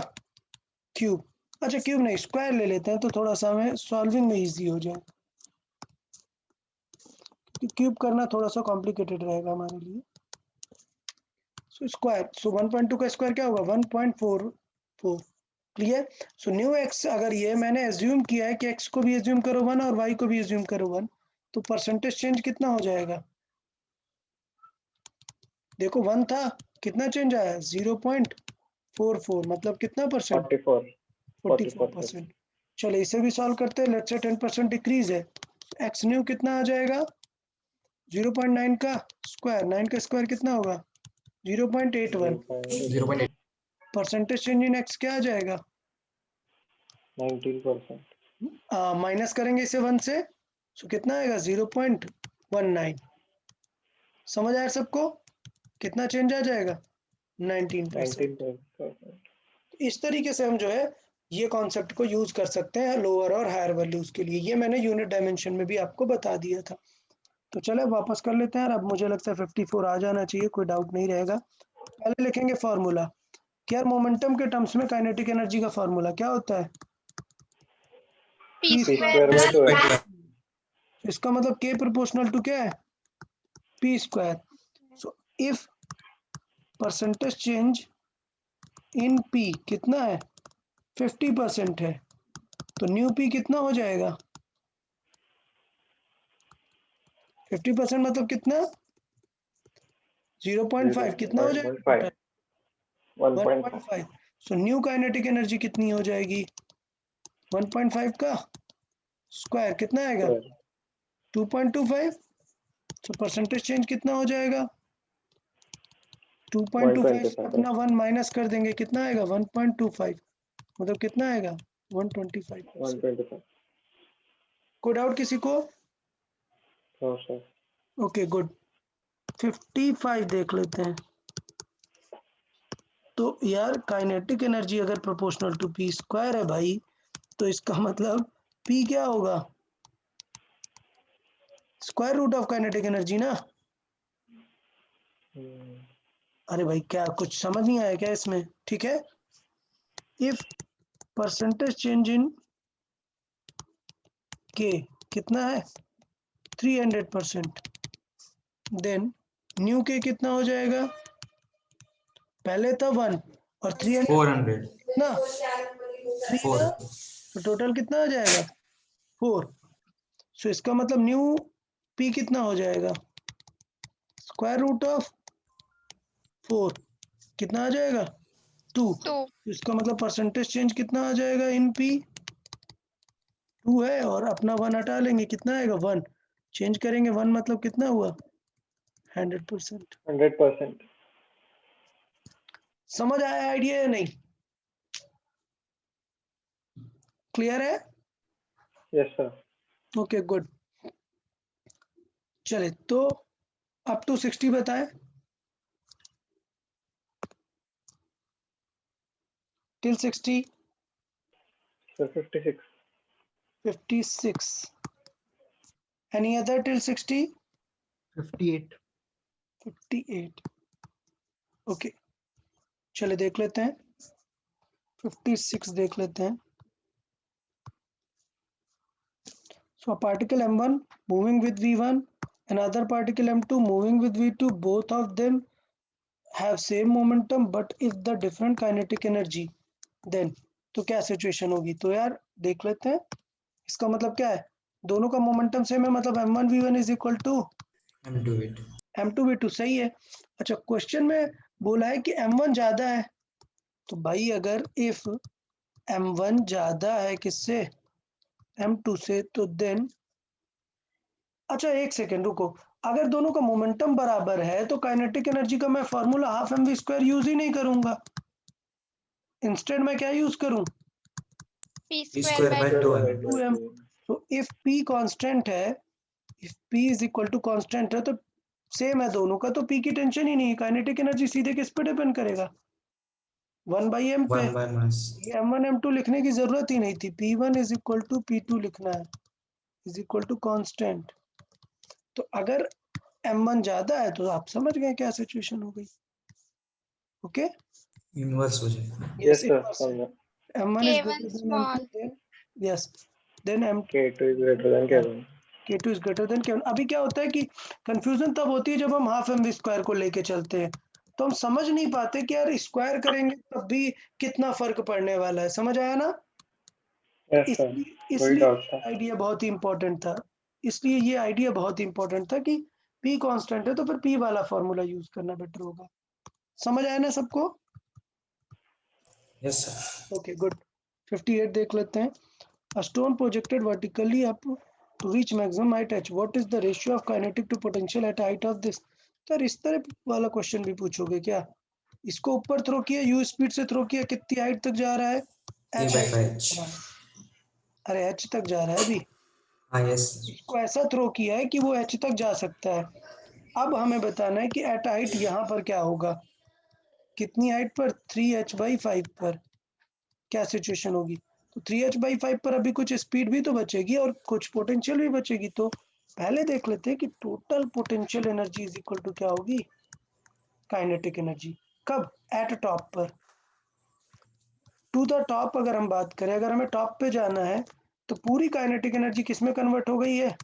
[SPEAKER 1] क्यूब, अच्छा क्यूब नहीं स्क्वायर ले लेते हैं तो थोड़ा सा हमें सॉल्विंग में इजी हो जाए, क्यूब करना थोड़ा सा कॉम्प्लिकेटेड रहेगा हमारे लिए। सो स्क्वायर, सो 1.2 का स्क्वायर क्या होगा 1.44। क्लियर। सो न्यू x, अगर ये मैंने एज्यूम किया है कि x को भी एज्यूम करो 1 और y को भी एज्यूम करो 1, तो परसेंटेज चेंज कितना हो जाएगा। देखो 1 था, कितना चेंज आया 0.44, मतलब कितना परसेंट
[SPEAKER 3] 44
[SPEAKER 1] 44%। चलो इसे भी सॉल्व करते हैं। लेट्स से 10% डिक्रीज है, x न्यू कितना आ जाएगा 0.9 का स्क्वायर, 9 का स्क्वायर कितना होगा 0.81।
[SPEAKER 3] 0.8
[SPEAKER 1] परसेंटेज चेंज इन x क्या आ जाएगा
[SPEAKER 3] 19%।
[SPEAKER 1] माइनस करेंगे इसे 1 से, सो कितना आएगा 0.19। समझ आया सबको, कितना चेंज आ जाएगा 19%।
[SPEAKER 3] 19%।
[SPEAKER 1] इस तरीके से हम जो है ये कॉन्सेप्ट को यूज कर सकते हैं लोअर और हायर वैल्यूज के लिए। ये मैंने यूनिट डायमेंशन में भी आपको बता दिया था। तो चलो वापस कर लेते हैं। अब मुझे लगता है 54 आ जाना चाहिए, कोई डाउट नहीं रहेगा। पहले लिखेंगे फॉर्मूला कि यार मोमेंटम के टर्म्स में काइनेटिक एनर्जी का फॉर्मूला क्या होता है
[SPEAKER 2] P
[SPEAKER 1] P
[SPEAKER 2] square
[SPEAKER 3] P square by 2x।
[SPEAKER 1] इसका मतलब K प्रोपोर्शनल टू क्या है P square. So if percentage change in P कितना है 50% है, तो न्यू P कितना हो जाएगा 50% मतलब कितना 0.5 कितना हो जाएगा
[SPEAKER 3] 1.5
[SPEAKER 1] 1.5। सो न्यू काइनेटिक एनर्जी कितनी हो जाएगी 1.5 का स्क्वायर कितना आएगा 2.25। सो परसेंटेज चेंज कितना हो जाएगा 2.25 से अपना 1 माइनस कर देंगे कितना आएगा 1.25, मतलब कितना आएगा 125।
[SPEAKER 3] 125।
[SPEAKER 1] कोई डाउट किसी को।
[SPEAKER 3] हाँ सर।
[SPEAKER 1] Okay good. 55 देख लेते हैं। तो यार काइनेटिक एनर्जी अगर प्रोपोर्शनल टू पी स्क्वायर है भाई, तो इसका मतलब पी क्या होगा square root of kinetic energy ना। अरे भाई क्या कुछ समझ नहीं आया क्या इसमें। ठीक है, इफ परसेंटेज चेंज इन के कितना है 300%, देन न्यू के कितना हो जाएगा, पहले था 1 और 300
[SPEAKER 4] 400
[SPEAKER 1] कितना 3
[SPEAKER 4] 4
[SPEAKER 1] ना, तो टोटल कितना आ जाएगा 4। सो इसका मतलब न्यू पी कितना हो जाएगा स्क्वायर रूट ऑफ 4, कितना आ जाएगा 2।
[SPEAKER 2] 2
[SPEAKER 1] इसका मतलब परसेंटेज चेंज कितना आ जाएगा इन पी 2 है, और अपना 1 हटा लेंगे कितना आएगा 1, चेंज करेंगे 1 मतलब कितना हुआ 100%।
[SPEAKER 3] 100%।
[SPEAKER 1] समझ आया आइडिया या नहीं, क्लियर है।
[SPEAKER 3] Yes sir.
[SPEAKER 1] Okay good. चले तो अप टू 60 बताएं, till 60
[SPEAKER 3] sir 56।
[SPEAKER 1] 56, any other till 60
[SPEAKER 7] 58
[SPEAKER 1] 58। Okay चले देख लेते हैं 56 देख लेते हैं। So a particle m1 moving with v1, another particle m2 moving with v2, both of them have same momentum but if the different kinetic energy, then तो क्या situation होगी। तो यार देख लेते हैं, इसका मतलब क्या है दोनों का मोमेंटम सेम है, मतलब m1 v1 is equal to
[SPEAKER 4] m2 v2
[SPEAKER 1] m2 v2। सही है। अच्छा क्वेश्चन में बोला है कि m1 ज्यादा है, तो भाई अगर इफ m1 ज्यादा है किससे m2 से, तो देन अच्छा एक सेकेंड रुको, अगर दोनों का मोमेंटम बराबर है तो काइनेटिक एनर्जी का मैं formula half M we square use ही नहीं करूंगा। इंस्टेड में क्या यूज करूं?
[SPEAKER 2] P
[SPEAKER 4] P
[SPEAKER 2] square by 2.
[SPEAKER 1] 2m. तो इफ p कांस्टेंट है, if p is equal to constant है तो सेम है दोनों का, तो p की टेंशन ही नहीं है। काइनेटिक एनर्जी सीधे किस पे डिपेंड करेगा? 1/m पे।
[SPEAKER 4] 1 by mass.
[SPEAKER 1] ये m1 m2 लिखने की जरूरत ही नहीं थी, p1 is equal to p2 लिखना है, इज इक्वल टू कांस्टेंट। तो अगर m1 ज्यादा है तो आप समझ गए क्या सिचुएशन हो गई। ओके,
[SPEAKER 4] Inverse हो जाएगा.
[SPEAKER 3] Yes, sir. समझा.
[SPEAKER 1] m1 is
[SPEAKER 2] K1
[SPEAKER 1] greater than
[SPEAKER 2] small.
[SPEAKER 1] m2, then yes, then m2
[SPEAKER 3] K2 is greater than K1.
[SPEAKER 1] K2 is greater than K1। अभी क्या होता है कि कंफ्यूजन तब होती है जब हम हाफ mv स्क्वायर को लेके चलते हैं, तो हम समझ नहीं पाते कि यार स्क्वायर करेंगे तब भी कितना फर्क पड़ने वाला है। समझ आया ना?
[SPEAKER 3] Yes, sir.
[SPEAKER 1] इसलिए
[SPEAKER 3] वही डाउट था.
[SPEAKER 1] आइडिया बहुत ही इंपॉर्टेंट था, इसलिए ये आइडिया बहुत ही इंपॉर्टेंट था कि p कांस्टेंट है तो फिर p वाला फॉर्मूला यूज करना बेटर होगा। समझ आया ना सबको?
[SPEAKER 4] Yes, sir.
[SPEAKER 1] Okay good. 58 देख लेते हैं। A stone projected vertically up to reach maximum height h. What is the ratio of kinetic to potential at height of this? तो यार इस तरह वाला क्वेश्चन भी पूछोगे क्या? इसको ऊपर थ्रो किया, u स्पीड से थ्रो किया, कितनी हाइट तक जा रहा है?
[SPEAKER 4] A by 5h.
[SPEAKER 1] अरे h तक जा रहा है अभी।
[SPEAKER 4] हाँ, yes.
[SPEAKER 1] इसको ऐसा थ्रो किया है कि वो h तक जा सकता है। अब हमें बताना है कि एट हाइट यहाँ पर क्या होगा। कितनी हाइट पर? 3h/5 पर क्या सिचुएशन होगी? तो 3h/5 पर अभी कुछ स्पीड भी तो बचेगी और कुछ पोटेंशियल भी बचेगी। तो पहले देख लेते हैं कि total potential energy is equal to क्या होगी? Kinetic energy. कब? एट टॉप पर। टू द टॉप अगर हम बात करें, अगर हमें टॉप पे जाना है तो पूरी काइनेटिक एनर्जी किस में कन्वर्ट हो गई है?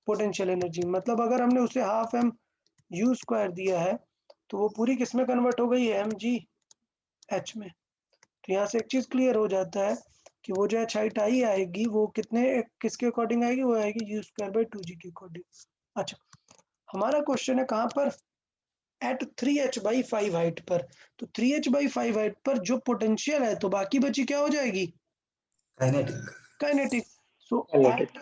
[SPEAKER 1] Potential energy. मतलब अगर हमने उसे हाफ m u स्क्वायर दिया है तो वो पूरी किस में कन्वर्ट हो गई है? mg h में। तो यहाँ से एक चीज क्लियर हो जाता है कि वो जो हाइट आई आएगी वो किसके अकॉर्डिंग आएगी? वो आएगी u स्क्वायर बाई 2g के अकॉर्डिंग। अच्छा, हमारा क्वेश्चन है कहाँ पर? एट 3h/5 हाइट पर। तो 3h/5 हाइट पर जो पोटेंशियल है तो बाकी बची क्या हो जाएगी?
[SPEAKER 4] Kinetic.
[SPEAKER 1] काइनेटिक। सो
[SPEAKER 3] Kinetic.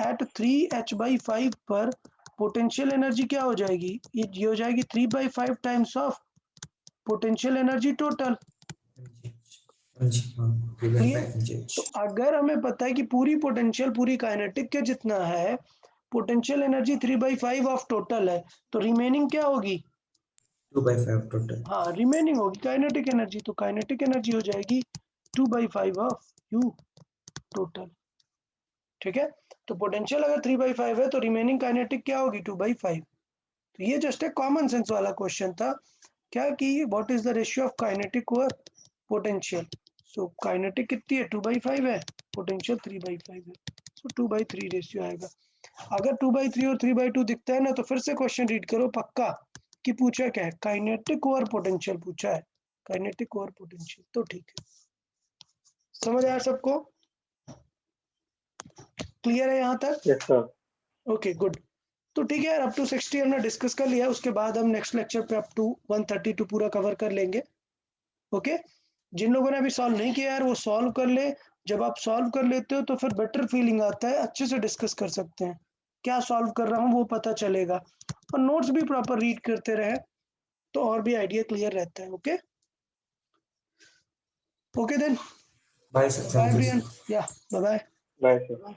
[SPEAKER 1] एट 3h/5 पर पोटेंशियल एनर्जी क्या हो जाएगी? ये हो जाएगी 3/5 times of potential energy total.
[SPEAKER 4] हाँ, 3 by 5 mgh.
[SPEAKER 1] तो अगर हमें पता है कि पूरी पोटेंशियल पूरी काइनेटिक के जितना है, पोटेंशियल एनर्जी 3/5 ऑफ टोटल है, तो रिमेनिंग क्या होगी?
[SPEAKER 4] 2 by 5 total.
[SPEAKER 1] हाँ, रिमेनिंग होगी काइनेटिक एनर्जी। तो काइनेटिक एनर्जी हो जाएगी 2/5 ऑफ u टोटल। ठीक है, तो पोटेंशियल अगर 3/5 है तो रिमेनिंग काइनेटिक क्या होगी? 2/5। तो ये जस्ट एक कॉमन सेंस वाला क्वेश्चन था क्या कि what is the ratio of kinetic over potential. So kinetic कितनी है? 2/5 है, पोटेंशियल 3/5 है, सो 2/3 रेशियो आएगा। अगर 2/3 और 3/2 दिखता है ना तो फिर से क्वेश्चन रीड करो पक्का कि पूछा क्या है? काइनेटिक ओवर पोटेंशियल पूछा है, काइनेटिक ओवर पोटेंशियल। तो ठीक है, समझ आया सबको? क्लियर है यहाँ तक?
[SPEAKER 3] Yes, sir.
[SPEAKER 1] Okay good. तो ठीक है यार, अप टू 60 हमने डिस्कस कर लिया, उसके बाद हम नेक्स्ट लेक्चर पे अप टू 132 पूरा कवर कर लेंगे। ओके, जिन लोगों ने अभी सॉल्व नहीं किया यार वो सॉल्व कर ले। जब आप सॉल्व कर लेते हो तो फिर बेटर फीलिंग आता है, अच्छे से डिस्कस कर सकते हैं, क्या सॉल्व कर रहा हूँ वो पता चलेगा, और नोट्स भी प्रॉपर रीड करते रहे तो और भी आइडिया क्लियर रहता है। Okay okay then,
[SPEAKER 4] Bye, sir.
[SPEAKER 1] Bye
[SPEAKER 4] Thank you,
[SPEAKER 1] everyone.
[SPEAKER 4] sir.
[SPEAKER 1] या बाय बाय।
[SPEAKER 3] Bye, sir.